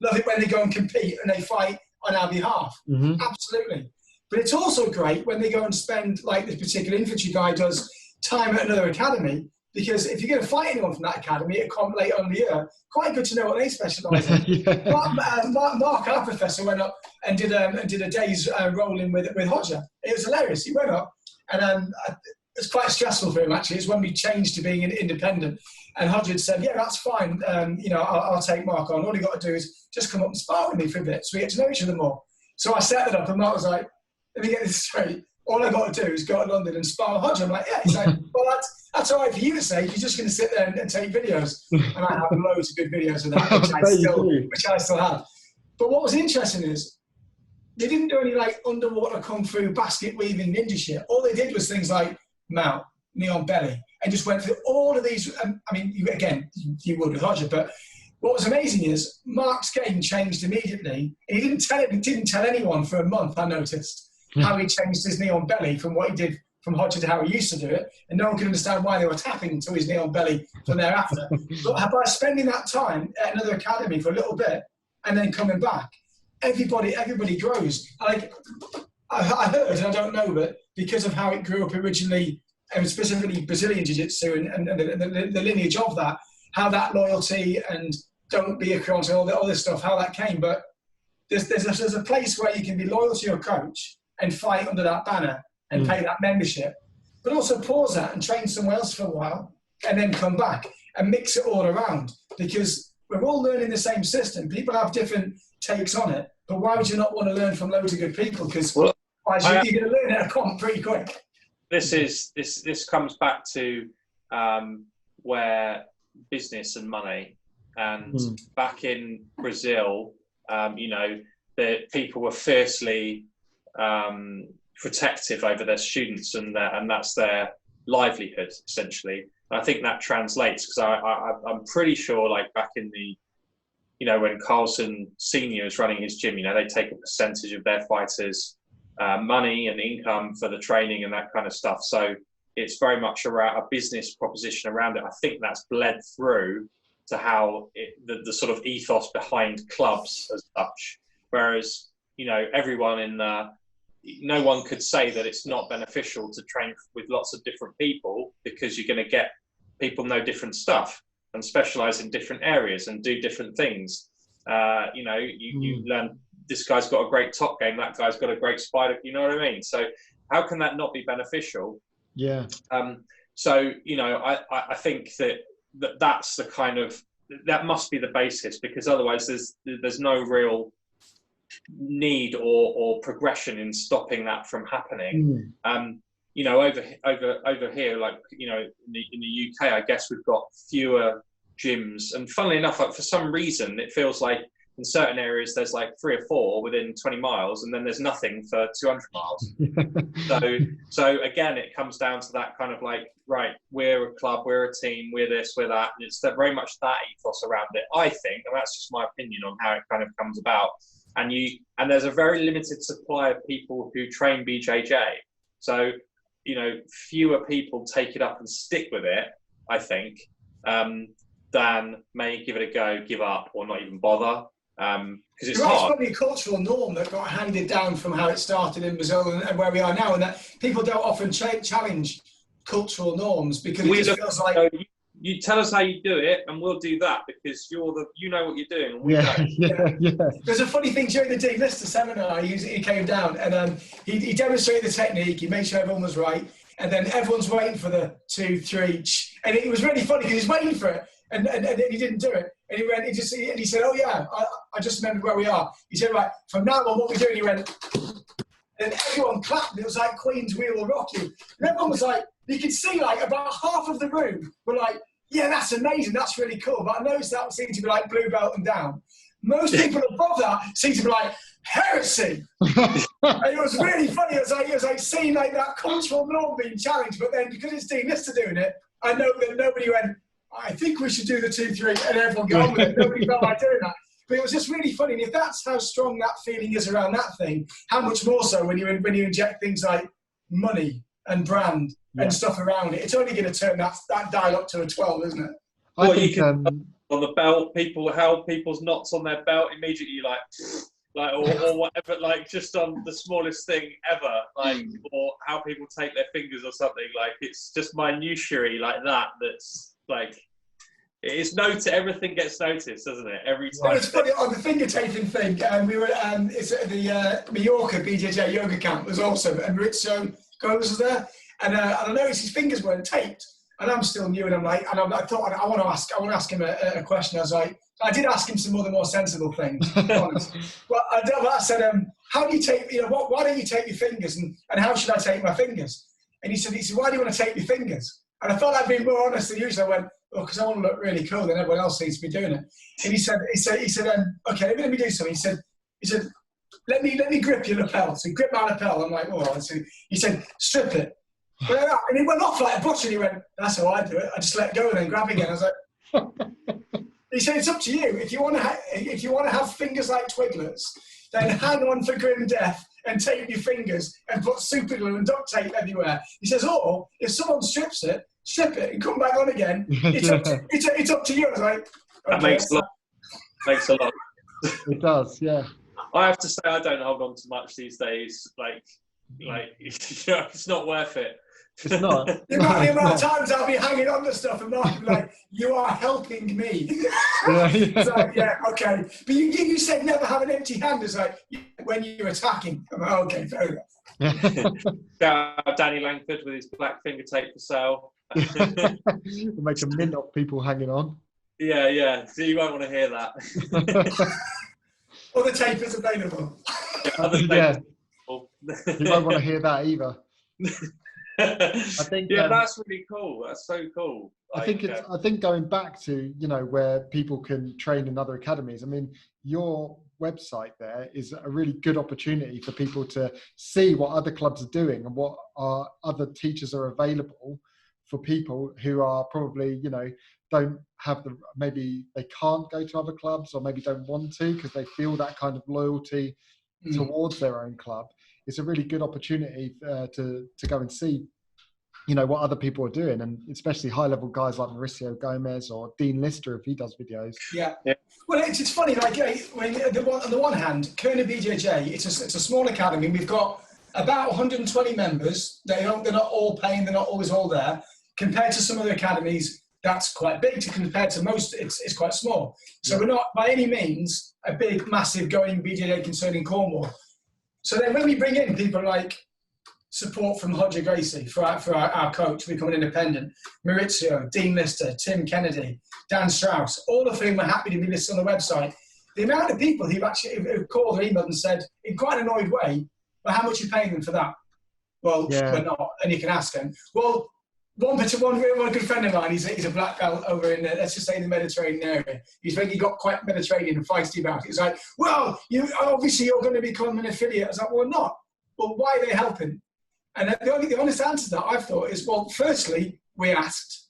Love it when they go and compete and they fight on our behalf. Mm-hmm. Absolutely. But it's also great when they go and spend, like this particular infantry guy does, time at another academy, because if you're going to fight anyone from that academy at a comp later on in the year, quite good to know what they specialise in. Yeah. Mark, our professor, went up and did a day's rolling with Hodger. It was hilarious. He went up, and it's quite stressful for him, actually. It's when we changed to being independent. And Hodger said, yeah, that's fine. I'll take Mark on. All you got to do is just come up and spar with me for a bit so we get to know each other more. So I set it up, and Mark was like, let me get this straight. All I got to do is go to London and spar with Hodger. I'm like, yeah. He's like, well, that's all right for you to say. You're just going to sit there and take videos. And I have loads of good videos of that, which I still have. But what was interesting is they didn't do any like underwater kung fu, basket weaving, ninja shit. All they did was things like mount, knee on belly, and just went through all of these. You would with Hodger, but what was amazing is Mark's game changed immediately. He didn't tell anyone for a month, I noticed, how he changed his knee on belly from what he did from Hodger to how he used to do it. And no one could understand why they were tapping to his knee on belly from thereafter. But by spending that time at another academy for a little bit and then coming back, everybody grows. Like I heard, and I don't know, but because of how it grew up originally, and specifically Brazilian Jiu-Jitsu and the lineage of that, how that loyalty and don't be a crowd, all this stuff, how that came. But there's a place where you can be loyal to your coach and fight under that banner and pay that membership, but also pause that and train somewhere else for a while and then come back and mix it all around, because we're all learning the same system. People have different takes on it, but why would you not want to learn from loads of good people? Because you're going to learn at a comp pretty quick. This comes back to where business and money, and back in Brazil, the people were fiercely protective over their students, and that's their livelihood essentially. And I think that translates, because I'm pretty sure, like back in the, when Carlson Senior was running his gym, they take a percentage of their fighters' money and income for the training and that kind of stuff. So it's very much around a business proposition around it. I think that's bled through to how the sort of ethos behind clubs as such. Whereas, everyone no one could say that it's not beneficial to train with lots of different people, because you're going to get people know different stuff and specialize in different areas and do different things. You learn, this guy's got a great top game, that guy's got a great spider, you know what I mean? So how can that not be beneficial? Yeah. I think that's the kind of, that must be the basis, because otherwise there's no real need or progression in stopping that from happening. Over here, like in the UK, I guess we've got fewer gyms, and funnily enough, like, for some reason it feels like in certain areas there's like 3 or 4 within 20 miles, and then there's nothing for 200 miles. so again, it comes down to that kind of like, right, we're a club, we're a team, we're this, we're that, and it's very much that ethos around it, I think, and that's just my opinion on how it kind of comes about. And there's a very limited supply of people who train BJJ. So, fewer people take it up and stick with it, I think, than may give it a go, give up, or not even bother. Because it's hard. It's probably a cultural norm that got handed down from how it started in Brazil and where we are now, and that people don't often challenge cultural norms, because it just feels like... You tell us how you do it, and we'll do that, because you know what you're doing. And we don't. There's a funny thing during the Dean Lister seminar. He came down and he demonstrated the technique. He made sure everyone was right, and then everyone's waiting for the 2, 3, and it was really funny because he's waiting for it, and then he didn't do it, and he said, "Oh yeah, I just remembered where we are." He said, "Right, from now on, what we're doing," he went, and everyone clapped. It was like Queen's We Will Rock You, and everyone was like, you could see like about half of the room were like, yeah, that's amazing, that's really cool. But I noticed that seemed to be like blue belt and down. Most people above that seem to be like, heresy. And it was really funny. It was like seeing like that cultural norm being challenged. But then because it's Dean Lister doing it, I know that nobody went, I think we should do the 2, 3, and everyone got on with it. Nobody felt like doing that. But it was just really funny. And if that's how strong that feeling is around that thing, how much more so when you inject things like money and brand and stuff around it. It's only going to turn that dial up to a 12, isn't it? Well, you can on the belt, people held people's knots on their belt immediately. Like, like or whatever, like just on the smallest thing ever, like or how people take their fingers or something. Like it's just minutiae like that. That's like it's noted. Everything gets noticed, doesn't it? Every time. Well, it's funny on the finger taping thing. We were it's at the Mallorca BJJ yoga camp was also, and Maurizio Gomes was there, and I noticed his fingers weren't taped. And I'm still new, and I thought I want to ask him a question. I was like, I did ask him some other more sensible things. To be honest. But I said, how do you tape? Why don't you tape your fingers? And how should I tape my fingers? And he said, why do you want to tape your fingers? And I thought I'd be more honest than usual. I went, well, because I want to look really cool, and everyone else seems to be doing it. And he said, okay, let me do something. He said, let me grip your lapel. So he gripped my lapel. I'm like, oh. So he said, strip it. And he went off like a butcher, and he went, that's how I do it. I just let go and then grab again. I was like, he said, it's up to you. If you want to have fingers like Twiglets, then hang on for grim death and tape your fingers and put super glue and duct tape everywhere. He says, or if someone strips it, strip it and come back on again. It's up to you. I was like, okay. That makes a lot. It does, yeah. I have to say, I don't hold on to much these days. Like it's not worth it. It's not. The amount of times I'll be hanging on to stuff and Mark will be like, you are helping me. It's like, yeah, okay. But you said never have an empty hand. It's like, when you're attacking. I'm like, okay, fair enough. Shout out Danny Langford with his black finger tape for sale. We'll make a mint of people hanging on. Yeah. So you won't want to hear that. Other tape is available. Yeah. You won't want to hear that either. I think that's really cool. That's so cool. Like, I think going back to where people can train in other academies. I mean, your website there is a really good opportunity for people to see what other clubs are doing and what other teachers are available for people who are probably don't have maybe they can't go to other clubs or maybe don't want to because they feel that kind of loyalty towards their own club. It's a really good opportunity to go and see, what other people are doing, and especially high-level guys like Mauricio Gomez or Dean Lister if he does videos. Yeah. Well, it's funny. Like, on the one hand, Kernow BJJ, it's a small academy. We've got about 120 members. They're not all paying. They're not always all there. Compared to some other academies, that's quite big. Compared to most, it's quite small. So we're not by any means a big, massive going BJJ concern in Cornwall. So then when we bring in people like support from Hodger Gracie for our coach, we become an independent, Maurizio, Dean Lister, Tim Kennedy, Dan Strauss, all of whom are happy to be listed on the website. The amount of people who've called or emailed and said, in quite an annoyed way, well, how much are you paying them for that? Well, we're not. And you can ask them. Well, one good friend of mine, he's a black belt over in, let's just say, the Mediterranean area. He got quite Mediterranean and feisty about it. He's like, well, you're going to become an affiliate. I was like, well, not. Well, why are they helping? And the honest answer to that, I've thought, is, well, firstly, we asked.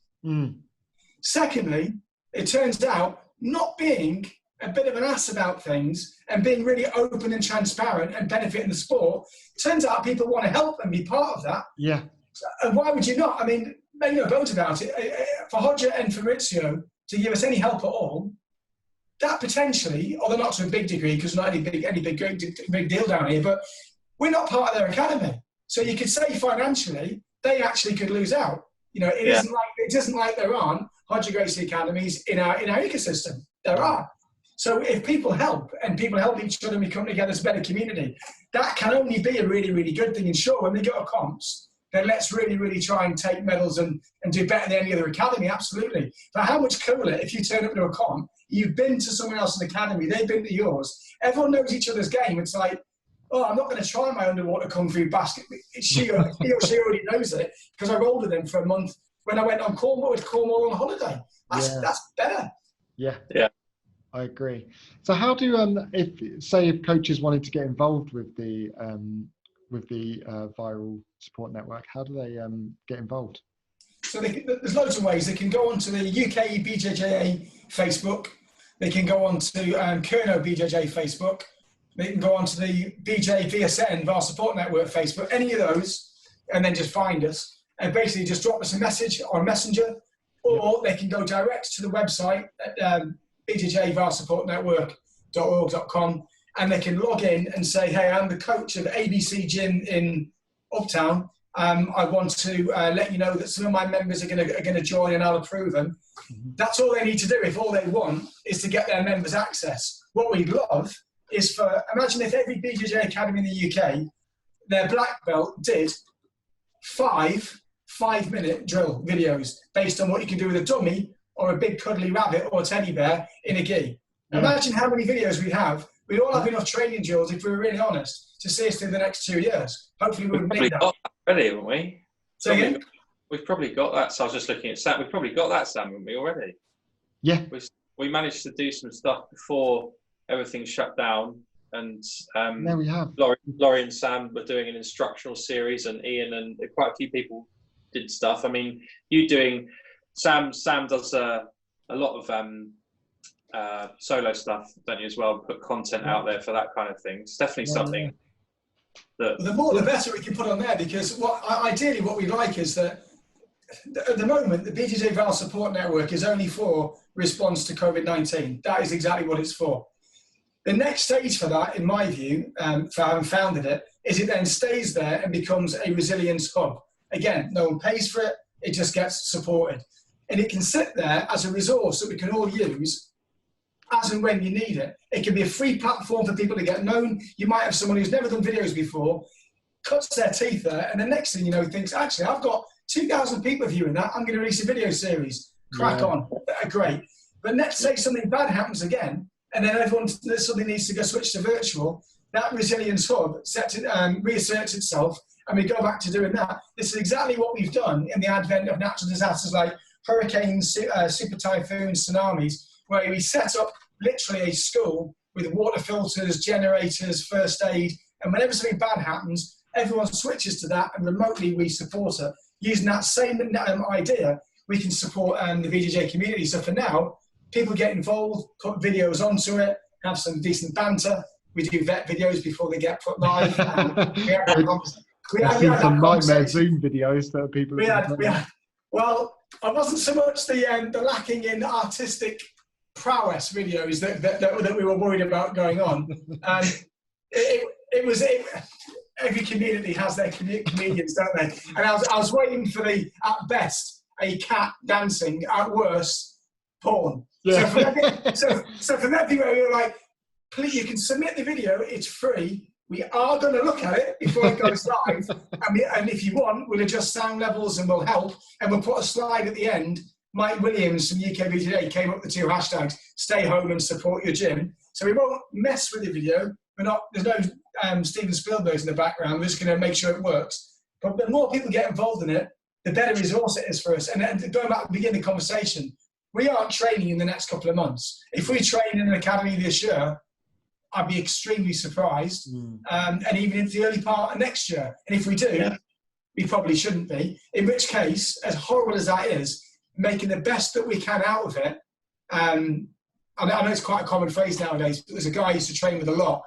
Secondly, it turns out not being a bit of an ass about things and being really open and transparent and benefiting the sport, turns out people want to help and be part of that. Yeah. And why would you not? I mean, make no bones about it. For Hodger and for Maurizio to give us any help at all, that potentially, although not to a big degree, because not any big deal down here, but we're not part of their academy. So you could say financially, they actually could lose out. It isn't like there aren't Hodger Gracie academies in our ecosystem. There are. So if people help and people help each other and we come together as a better community, that can only be a really, really good thing. And sure, when we go to comps, then let's really, really try and take medals and do better than any other academy, absolutely. But how much cooler if you turn up to a comp, you've been to someone else's academy, they've been to yours, everyone knows each other's game. It's like, oh, I'm not going to try my underwater kung fu basket. He or she already knows it because I rolled with them for a month when I went on Cornwall on holiday. That's better. Yeah. I agree. So how do if coaches wanted to get involved with the viral support network, how do they get involved? So there's loads of ways. They can go onto the UK BJJ Facebook. They can go onto Kernow BJJ Facebook. They can go onto the BJJ VSN VAR Support Network Facebook. Any of those, and then just find us and basically just drop us a message on Messenger, or they can go direct to the website at BJJ VAR Support Network.org.com and they can log in and say, hey, I'm the coach of ABC Gym in Uptown. I want to let you know that some of my members are going to join, and I'll approve them. That's all they need to do if all they want is to get their members access. What we'd love is imagine if every BJJ academy in the UK, their black belt did 5-minute drill videos based on what you can do with a dummy or a big cuddly rabbit or a teddy bear in a gi. Yeah. Imagine how many videos we'd have. We'd all have enough training drills, if we were really honest, to see us through the next 2 years. Hopefully we wouldn't need that. Got that already, haven't we? So we've probably got that. So I was just looking at Sam. We've probably got that, Sam, haven't we, already? Yeah. We managed to do some stuff before everything shut down. And there we have. Laurie and Sam were doing an instructional series, and Ian and quite a few people did stuff. I mean, Sam does a lot of solo stuff, don't you, as well? Put content out there for that kind of thing. It's definitely something that... The more the better we can put on there, because ideally what we like is that at the moment, the BJJ VAL Support Network is only for response to COVID-19. That is exactly what it's for. The next stage for that, in my view, for having founded it, is it then stays there and becomes a resilience hub. Again, no one pays for it, it just gets supported. And it can sit there as a resource that we can all use as and when you need it. It can be a free platform for people to get known. You might have someone who's never done videos before, cuts their teeth there, and the next thing you know, thinks, actually, I've got 2,000 people viewing that, I'm going to release a video series. Crack on. Great. But let's say something bad happens again, and then everyone suddenly needs to go switch to virtual. That resilience hub reasserts itself, and we go back to doing that. This is exactly what we've done in the advent of natural disasters like hurricanes, super typhoons, tsunamis, where we set up literally a school with water filters, generators, first aid, and whenever something bad happens, everyone switches to that, and remotely we support it. Using that same idea, we can support the BJJ community. So for now, people get involved, put videos onto it, have some decent banter. We do vet videos before they get put live. We had some nightmare Zoom videos that people have well, I wasn't so much the lacking in artistic prowess videos that we were worried about going on. Every community has their comedians, don't they? And I was waiting for at best, a cat dancing, at worst, porn. Yeah. So for that video, we were like, please, you can submit the video, it's free. We are going to look at it before it goes live. And if you want, we'll adjust sound levels and we'll help. And we'll put a slide at the end. Mike Williams from UK BJJ came up with the 2 hashtags, stay home and support your gym. So we won't mess with the video. There's no Steven Spielberg in the background. We're just going to make sure it works. But the more people get involved in it, the better resource it is for us. And going back to the beginning of the conversation, we aren't training in the next couple of months. If we train in an academy this year, I'd be extremely surprised. And even in the early part of next year. And if we do, we probably shouldn't be. In which case, as horrible as that is, making the best that we can out of it. I know it's quite a common phrase nowadays, but there's a guy I used to train with a lot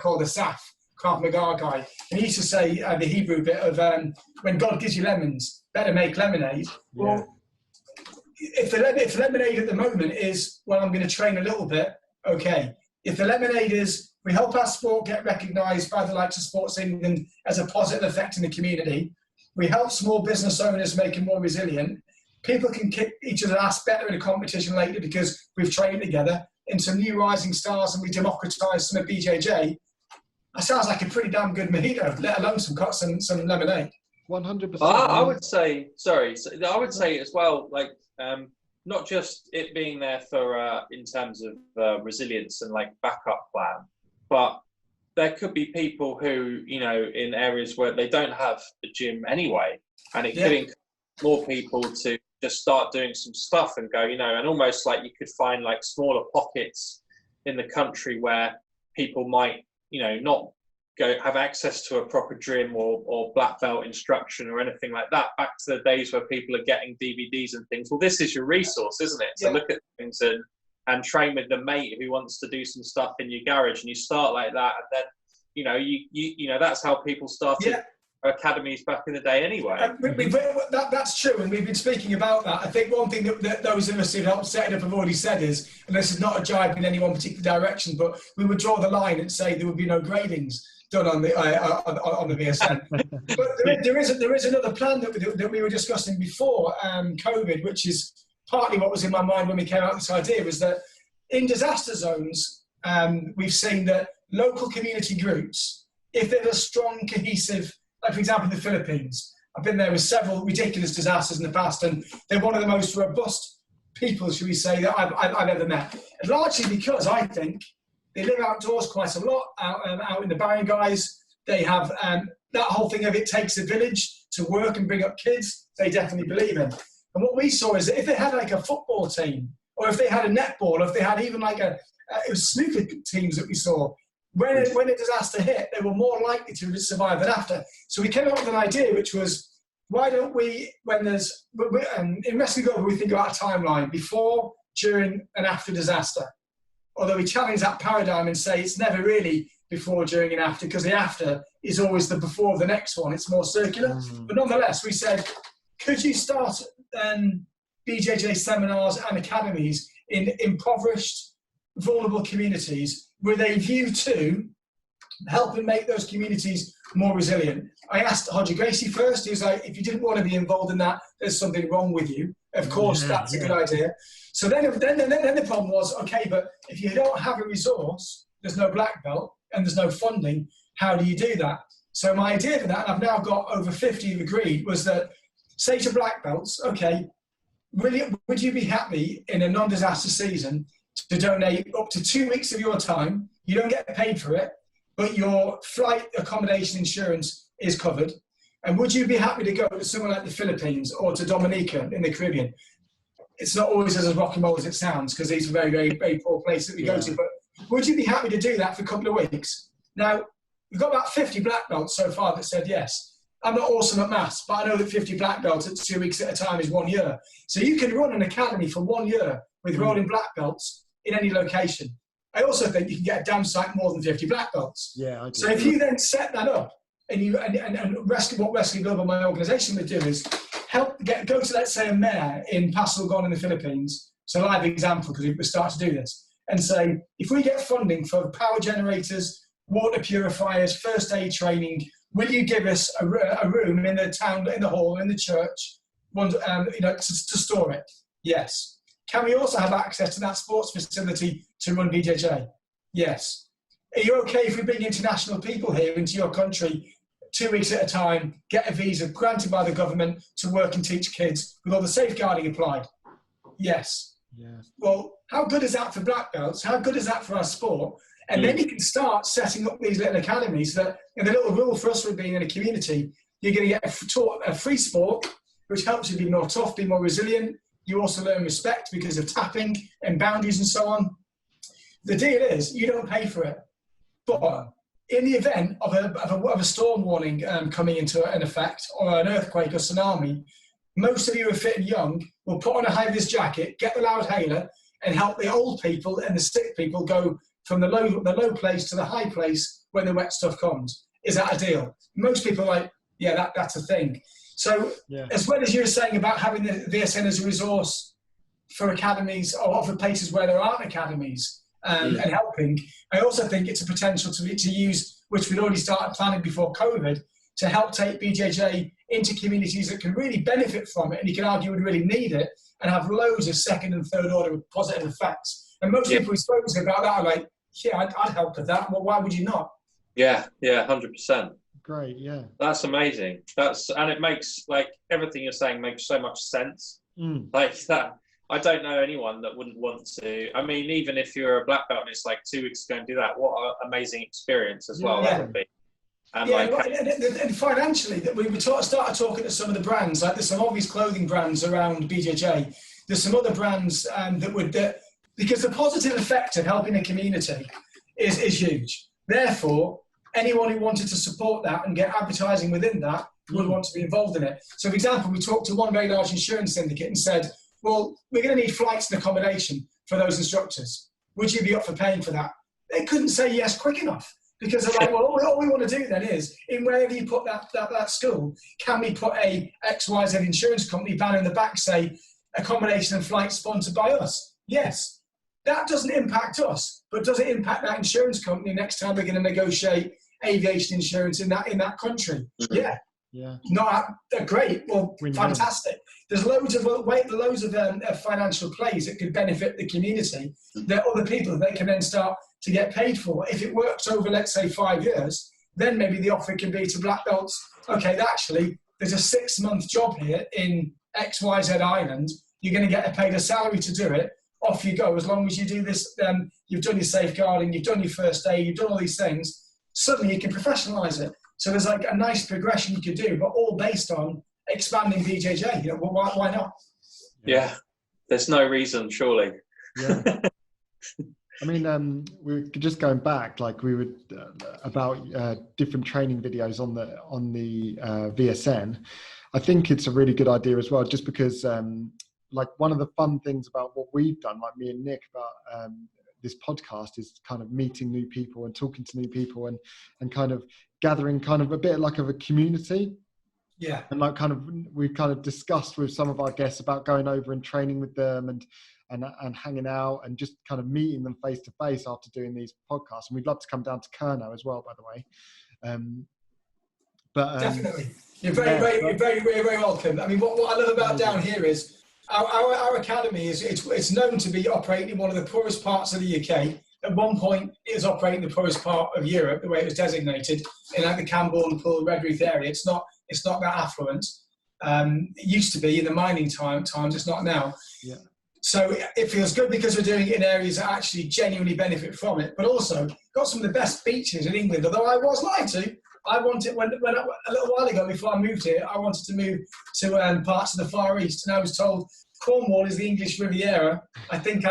called Asaf, Krav Maga guy. And he used to say the Hebrew bit of, when God gives you lemons, better make lemonade. Yeah. Well, if the lemonade at the moment is, well, I'm going to train a little bit, okay. If the lemonade is, we help our sport get recognised by the likes of Sports England as a positive effect in the community, we help small business owners make them more resilient, people can kick each other's ass better in a competition later because we've trained together, and some new rising stars, and we democratise some of BJJ, that sounds like a pretty damn good mojito, let alone some lemonade. 100%. I would say, I would say as well, like, not just it being there for in terms of resilience and like backup plan, but there could be people who, you know, in areas where they don't have a gym anyway, and it could encourage more people to just start doing some stuff and go, you know, and almost like you could find like smaller pockets in the country where people might, you know, not have access to a proper gym or black belt instruction or anything like that. Back to the days where people are getting DVDs and things. Well, this is your resource, isn't it? So look at things and train with the mate who wants to do some stuff in your garage, and you start like that, and then you know that's how people started academies back in the day anyway. That's true, and we've been speaking about that. I think one thing that those of us who helped set it up have already said is, and this is not a jibe in any one particular direction, but we would draw the line and say there would be no gradings done on the VSN. But there is another plan that we were discussing before COVID, which is partly what was in my mind when we came out with this idea, was that in disaster zones, we've seen that local community groups, if they're a strong, cohesive, like for example, the Philippines. I've been there with several ridiculous disasters in the past, and they're one of the most robust people, should we say, that I've ever met. And largely because I think they live outdoors quite a lot, out in the barangays. They have that whole thing of it takes a village to work and bring up kids. They definitely believe in. And what we saw is that if they had like a football team, or if they had a netball, or if they had even like it was snooker teams that we saw, when a disaster hit, they were more likely to survive than after. So we came up with an idea, which was, why don't we, in Wrestling Global, we think about a timeline before, during, and after disaster. Although we challenge that paradigm and say it's never really before, during, and after, because the after is always the before of the next one. It's more circular. But nonetheless, we said, could you start BJJ seminars and academies in impoverished, vulnerable communities with a view to helping make those communities more resilient? I asked Hodger Gracie first. He was like, if you didn't want to be involved in that, there's something wrong with you. Of course, that's a good idea. So then the problem was, okay, but if you don't have a resource, there's no black belt and there's no funding, how do you do that? So my idea for that, and I've now got over 50 who've agreed, was that, say to black belts, okay, would you be happy in a non-disaster season to donate up to 2 weeks of your time? You don't get paid for it, but your flight accommodation insurance is covered. And would you be happy to go to somewhere like the Philippines or to Dominica in the Caribbean? It's not always as rock and roll as it sounds, because these are very, very, very poor places that we go to. But would you be happy to do that for a couple of weeks? Now, we've got about 50 black belts so far that said yes. I'm not awesome at maths, but I know that 50 black belts at 2 weeks at a time is 1 year. So you can run an academy for 1 year with rolling black belts in any location. I also think you can get a damn sight more than 50 black belts. Yeah, I do. So if you then set that up, and what Wrestling Global, my organisation, would do is go to, let's say, a mayor in Pasalgon in the Philippines. It's a live example because we start to do this, and say, if we get funding for power generators, water purifiers, first aid training, will you give us a room in the town, in the hall, in the church, to store it? Yes. Can we also have access to that sports facility to run BJJ? Yes. Are you okay if we bring international people here into your country 2 weeks at a time, get a visa granted by the government to work and teach kids with all the safeguarding applied? Yes. Yes. Well, how good is that for black belts? How good is that for our sport? And then you can start setting up these little academies that, and the little rule for us with being in a community, you're going to get a free sport, which helps you be more tough, be more resilient. You also learn respect because of tapping and boundaries and so on. The deal is, you don't pay for it. But in the event of a storm warning coming into an effect, or an earthquake or tsunami, most of you who are fit and young will put on a high-vis jacket, get the loud hailer, and help the old people and the sick people go from the low place to the high place when the wet stuff comes. Is that a deal? Most people are like, yeah, that's a thing. So as well as you were saying about having the VSN as a resource for academies or for places where there aren't academies and helping, I also think it's a potential to use, which we'd already started planning before COVID, to help take BJJ into communities that can really benefit from it, and you can argue would really need it, and have loads of second and third order positive effects. And most people we've spoken to about that are like, yeah, I'd help with that. Well, why would you not? Yeah, 100%. Great, yeah. That's amazing. And it makes, like, everything you're saying makes so much sense. Like that. I don't know anyone that wouldn't want to. I mean, even if you're a black belt and it's like 2 weeks to go and do that, what an amazing experience as well that would be. And and financially, that we started talking to some of the brands. Like there's some obvious clothing brands around BJJ. There's some other brands that because the positive effect of helping a community is huge. Therefore, anyone who wanted to support that and get advertising within that would want to be involved in it. So, for example, we talked to one very large insurance syndicate and said, well, we're going to need flights and accommodation for those instructors. Would you be up for paying for that? They couldn't say yes quick enough. Because they're like, well, all we want to do then is, in wherever you put that school, can we put a XYZ insurance company banner in the back, say, accommodation and flight sponsored by us? Yes. That doesn't impact us, but does it impact that insurance company next time we're going to negotiate aviation insurance in that country? Yeah. Yeah. Not great. Well, fantastic. There's loads of financial plays that could benefit the community. There are other people that they can then start to get paid for. If it works over, let's say, 5 years, then maybe the offer can be to black belts. Okay, actually, there's a 6-month job here in XYZ Island. You're going to get paid a salary to do it. Off you go. As long as you do this, you've done your safeguarding, you've done your first aid, you've done all these things. Suddenly you can professionalise it. So there's like a nice progression you could do, but all based on expanding BJJ. You know, why not? Yeah, there's no reason, surely. Yeah. I mean, we're just going back, like we would about different training videos on the VSN. I think it's a really good idea as well, just because like one of the fun things about what we've done, like me and Nick, about this podcast is kind of meeting new people and talking to new people and kind of gathering kind of a bit like of a community. Yeah. And like we've kind of discussed with some of our guests about going over and training with them and hanging out and just kind of meeting them face to face after doing these podcasts. And we'd love to come down to Kernow as well, by the way. Definitely. You're very welcome. I mean, what I love about down here is our academy it's known to be operating in one of the poorest parts of the UK. At one point, it was operating in the poorest part of Europe, the way it was designated, in like the Camborne, Pool, Redruth area. It's not that affluent. It used to be in the mining times. It's not now. Yeah. So it feels good because we're doing it in areas that actually genuinely benefit from it, but also got some of the best beaches in England. Although I was lied to. I wanted, when a little while ago before I moved here, I wanted to move to parts of the Far East, and I was told Cornwall is the English Riviera. I think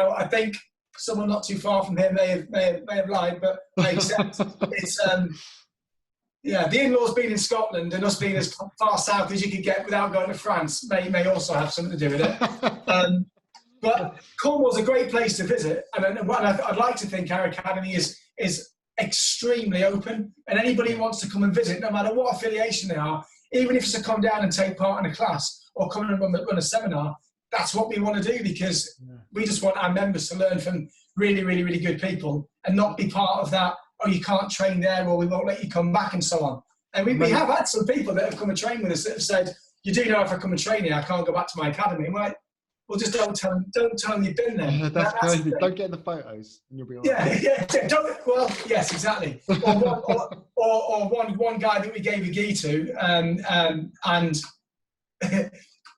someone not too far from here may have lied, but I accept. It's the in-laws being in Scotland and us being as far south as you could get without going to France may also have something to do with it. But Cornwall's a great place to visit, and I'd like to think our academy is extremely open, and anybody who wants to come and visit, no matter what affiliation they are, even if it's to come down and take part in a class or come and run a seminar, that's what we want to do, because we just want our members to learn from really, really, really good people and not be part of that, oh, you can't train there, or we won't let you come back, and so on. And we have had some people that have come and trained with us that have said, you do know if I come and train here, I can't go back to my academy. I'm like, well, just don't tell them you've been there. That's crazy. Don't get in the photos, and you'll be all right. Yeah. Yes, exactly. Or one guy that we gave a gi to, and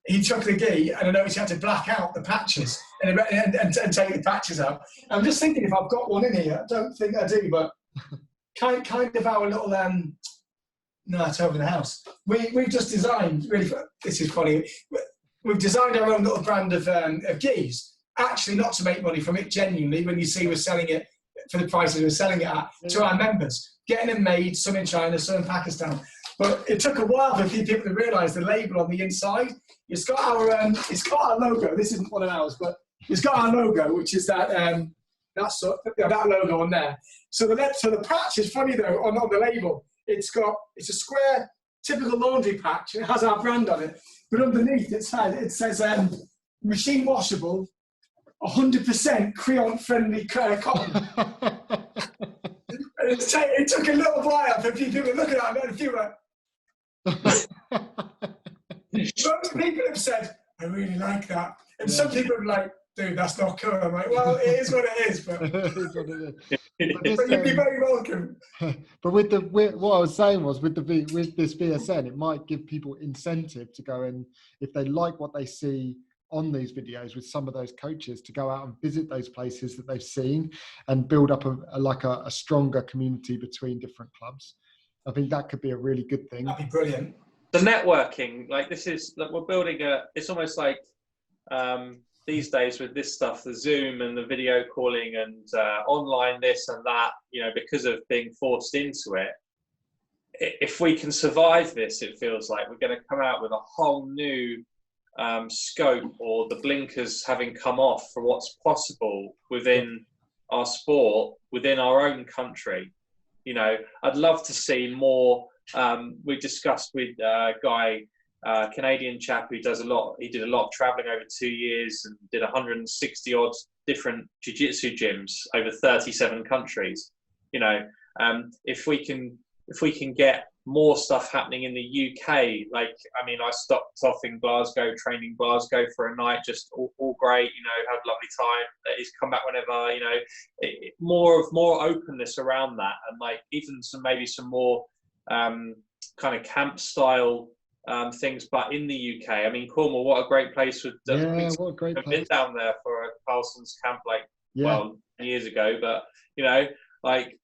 he took the gi, and I noticed he had to black out the patches and take the patches out. I'm just thinking if I've got one in here. I don't think I do, but kind of our little no, it's over the house. We've just designed. Really, this is funny. We've designed our own little brand of gis, actually not to make money from it, genuinely, when you see we're selling it for the prices we're selling it at, to our members, getting them made, some in China, some in Pakistan. But it took a while for a few people to realise the label on the inside. It's got our logo. This isn't one of ours, but it's got our logo, which is that logo on there. So the patch is funny though, on the label. It's a square, typical laundry patch. It has our brand on it. But underneath it says machine washable, 100% creon-friendly cotton. And it took a little while for a few people to look at that, and a few were. Most people have said, I really like that. And some people are like, dude, that's not cool. I'm like, well, it is what it is, but, It is what it is. but you'd be very welcome. But what I was saying was, with this VSN, it might give people incentive to go in, if they like what they see on these videos with some of those coaches, to go out and visit those places that they've seen and build up a stronger community between different clubs. I think that could be a really good thing. That'd be brilliant. The networking, we're building it's almost like these days with this stuff, the Zoom and the video calling and online this and that, because of being forced into it. If we can survive this, it feels like we're going to come out with a whole new scope, or the blinkers having come off for what's possible within our sport, within our own country. You know, I'd love to see more. We discussed with a guy, Canadian chap who does a lot. He did a lot of traveling over 2 years and did 160 odd different jiu-jitsu gyms over 37 countries. You know, if we can get more stuff happening in the UK, like, I mean, I stopped off in Glasgow, training Glasgow for a night, just all great, you know, had a lovely time. He's come back whenever, you know, more openness around that, and like even maybe some more kind of camp style things, but in the UK. I mean, Cornwall, what a great place. What a great place. I've been down there for a Carlson's camp, well, years ago, but you know, like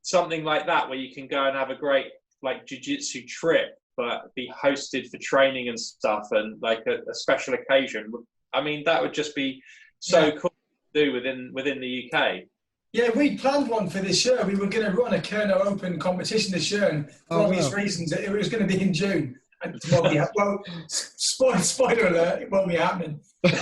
something like that where you can go and have a great like jiu-jitsu trip, but be hosted for training and stuff, and like a special occasion. I mean, that would just be so cool to do within the UK. Yeah, we planned one for this year. We were going to run a Kernow Open competition this year, and for obvious reasons, it was going to be in June. And well, spoiler alert, it won't be happening. We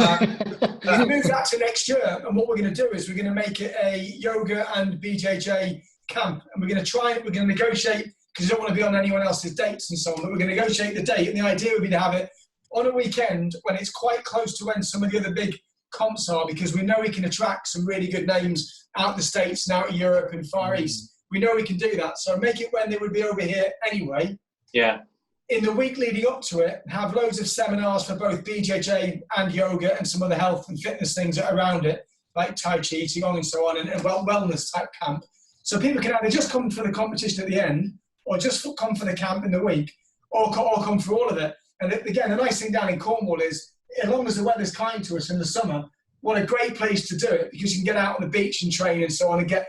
moved that to next year, and what we're going to do is we're going to make it a yoga and BJJ camp, and we're going to negotiate, because you don't want to be on anyone else's dates and so on, but we're going to negotiate the date, and the idea would be to have it on a weekend when it's quite close to when some of the other big comps are, because we know we can attract some really good names out the States and out of Europe and Far East. We know we can do that, so make it when they would be over here anyway. Yeah. In the week leading up to it, have loads of seminars for both BJJ and yoga and some other health and fitness things around it, like Tai Chi, Qigong and so on, and wellness type camp. So people can either just come for the competition at the end, or just come for the camp in the week, or come for all of it. And again, the nice thing down in Cornwall is, as long as the weather's kind to us in the summer, what a great place to do it, because you can get out on the beach and train and so on, and get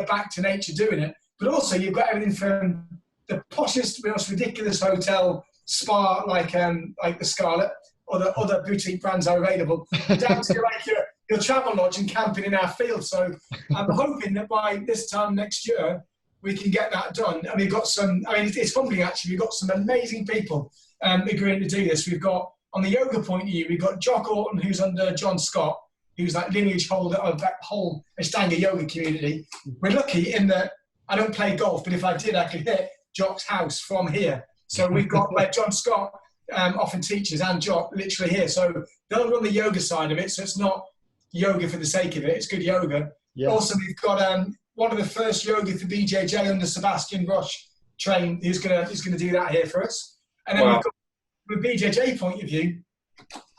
back to nature doing it. But also you've got everything from the poshest, most ridiculous hotel spa, like the Scarlet, or the other boutique brands are available, down to like your travel lodge and camping in our field. So I'm hoping that by this time next year, we can get that done. And we've got some, I mean, it's humbling actually, we've got some amazing people agreeing to do this. We've got, on the yoga point of view, we've got Jock Orton, who's under John Scott, who's like lineage holder of that whole Ashtanga yoga community. We're lucky in that I don't play golf, but if I did, I could hit Jock's house from here. So we've got where John Scott often teaches, and Jock literally here. So they'll run the yoga side of it, so it's not yoga for the sake of it, it's good yoga. Yeah. Also, we've got one of the first yoga for BJJ under Sebastian Rush trained, who's gonna do that here for us. And then we've got, from a BJJ point of view,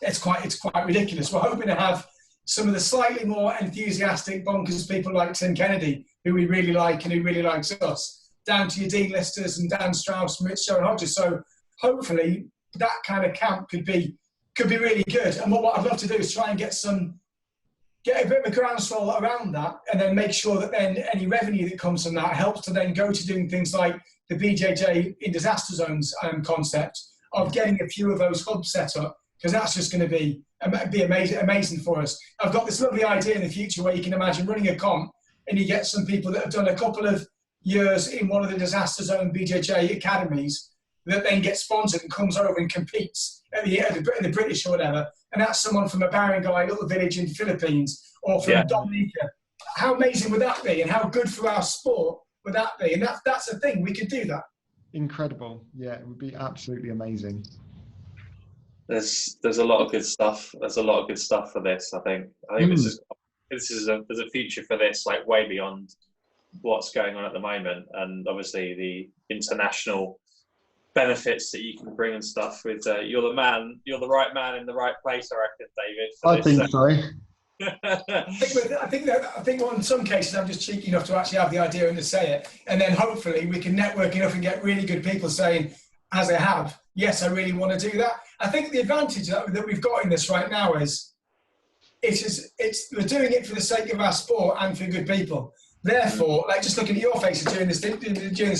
it's quite ridiculous. We're hoping to have some of the slightly more enthusiastic bonkers people like Tim Kennedy, who we really like and who really likes us, down to your Dean Listers and Dan Strauss and Rich Sharon Hodges. So hopefully that kind of camp could be really good. And what I'd love to do is try and get a bit of a groundswell around that, and then make sure that then any revenue that comes from that helps to then go to doing things like the BJJ in disaster zones concept of getting a few of those hubs set up, because that's just going to be amazing for us. I've got this lovely idea in the future where you can imagine running a comp and you get some people that have done a couple of years in one of the disaster zone BJJ academies that then get sponsored and comes over and competes at the British or whatever. And that's someone from a barangay little village in the Philippines, or from Dominica. How amazing would that be? And how good for our sport would that be? And that's the thing, we could do that. Incredible. Yeah, it would be absolutely amazing. There's a lot of good stuff. There's a lot of good stuff for this. I think there's a future for this, like way beyond what's going on at the moment, and obviously the international benefits that you can bring and stuff. With you're the right man in the right place, I reckon, David. I think so. I think in some cases I'm just cheeky enough to actually have the idea and to say it, and then hopefully we can network enough and get really good people saying, as I have, yes, I really want to do that. I think the advantage that we've got in this right now is we're doing it for the sake of our sport and for good people. Therefore, like just looking at your faces during this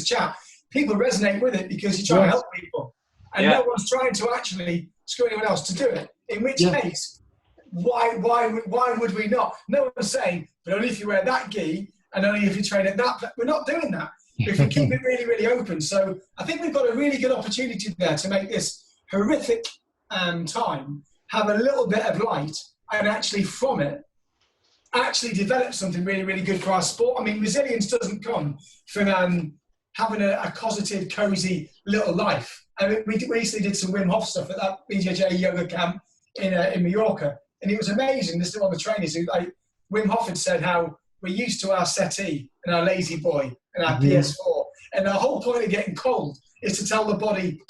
chat, people resonate with it because you're trying to help people, and no one's trying to actually screw anyone else to do it. In which case, why would we not? No one's saying, but only if you wear that gi and only if you train at that. We're not doing that. If we keep it really, really open. So I think we've got a really good opportunity there to make this horrific time have a little bit of light, and actually from it actually developed something really, really good for our sport. I mean, resilience doesn't come from having a cosseted, cozy little life. I mean, we recently did some Wim Hof stuff at that BJJ yoga camp in Mallorca, and it was amazing. This is one of the trainers who, like, Wim Hof had said how we're used to our settee and our lazy boy and our PS4, and the whole point of getting cold is to tell the body,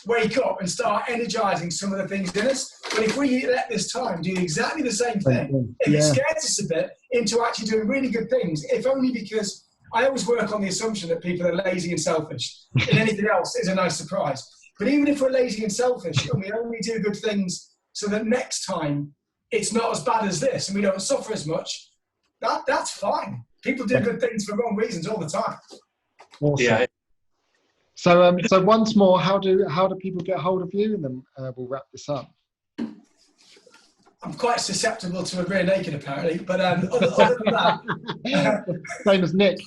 wake up and start energizing some of the things in us. But if we let this time do exactly the same thing, it scares us a bit into actually doing really good things, if only because I always work on the assumption that people are lazy and selfish, and anything else is a nice surprise. But even if we're lazy and selfish and we only do good things so that next time it's not as bad as this and we don't suffer as much, that's fine. People do good things for wrong reasons all the time. Awesome. Yeah. So once more, how do people get hold of you? And then we'll wrap this up. I'm quite susceptible to a rear naked, apparently. But other than that, same as Nick.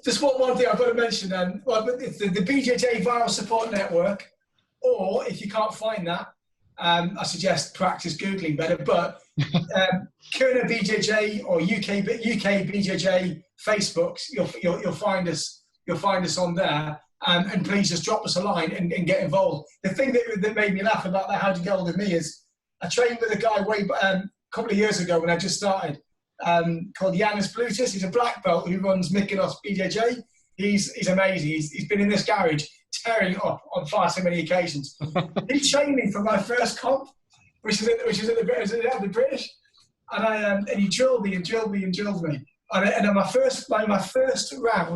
Just one thing I've got to mention. It's the BJJ Viral Support Network, or if you can't find that, I suggest practice Googling better. But Kernow BJJ or UK BJJ Facebooks, you'll find us. You'll find us on there. And please just drop us a line and get involved. The thing that made me laugh about that, how to get hold of me, is I trained with a guy a couple of years ago when I just started, called Yanis Blutis. He's a black belt who runs Mykonos BJJ. He's amazing. He's been in this garage tearing it up on far too many occasions. He trained me for my first comp, which is at the British, and he drilled me. And in my first round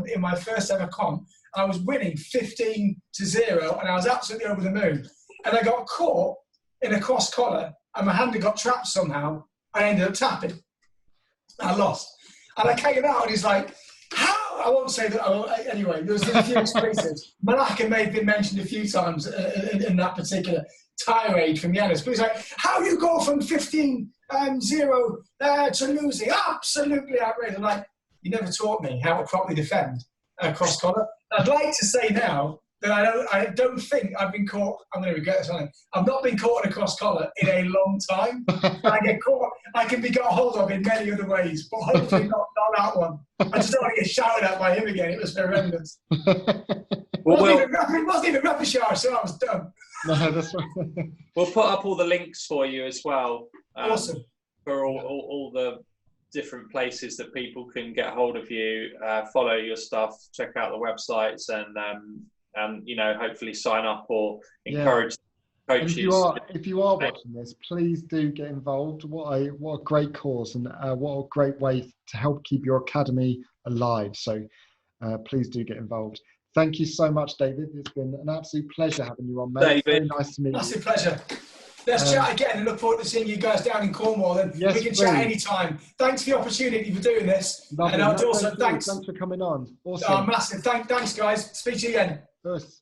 in my first ever comp, I was winning 15-0, and I was absolutely over the moon. And I got caught in a cross collar, and my hand had got trapped somehow. I ended up tapping. I lost. And I came out, and he's like, how? I won't say that. Anyway, there was a few experiences. Malacca may have been mentioned a few times in that particular tirade from Yanis. But he's like, how you go from 15-0 to losing? Absolutely outrageous. I'm like, you never taught me how to properly defend a cross collar. I'd like to say now that I don't think I've been caught. I'm going to regret this. I've not been caught in a cross collar in a long time. I get caught. I can be got hold of in many other ways, but hopefully not that one. I just don't want to get shouted at by him again. It was horrendous. It wasn't even rubbish hour, so I was done. No, that's right. We'll put up all the links for you as well. Awesome. For all the different places that people can get hold of you, follow your stuff, check out the websites, and hopefully sign up or encourage coaches. If you are watching this, please do get involved. What a great cause, and what a great way to help keep your academy alive. So please do get involved. Thank you so much, David. It's been an absolute pleasure having you on, mate. David, very nice to meet you. Massive pleasure. Let's chat again, and look forward to seeing you guys down in Cornwall. And yes, we can chat anytime. Thanks for the opportunity for doing this. Lovely. And also thanks for coming on. Awesome. Massive. Thanks, guys. Speak to you again. Yes.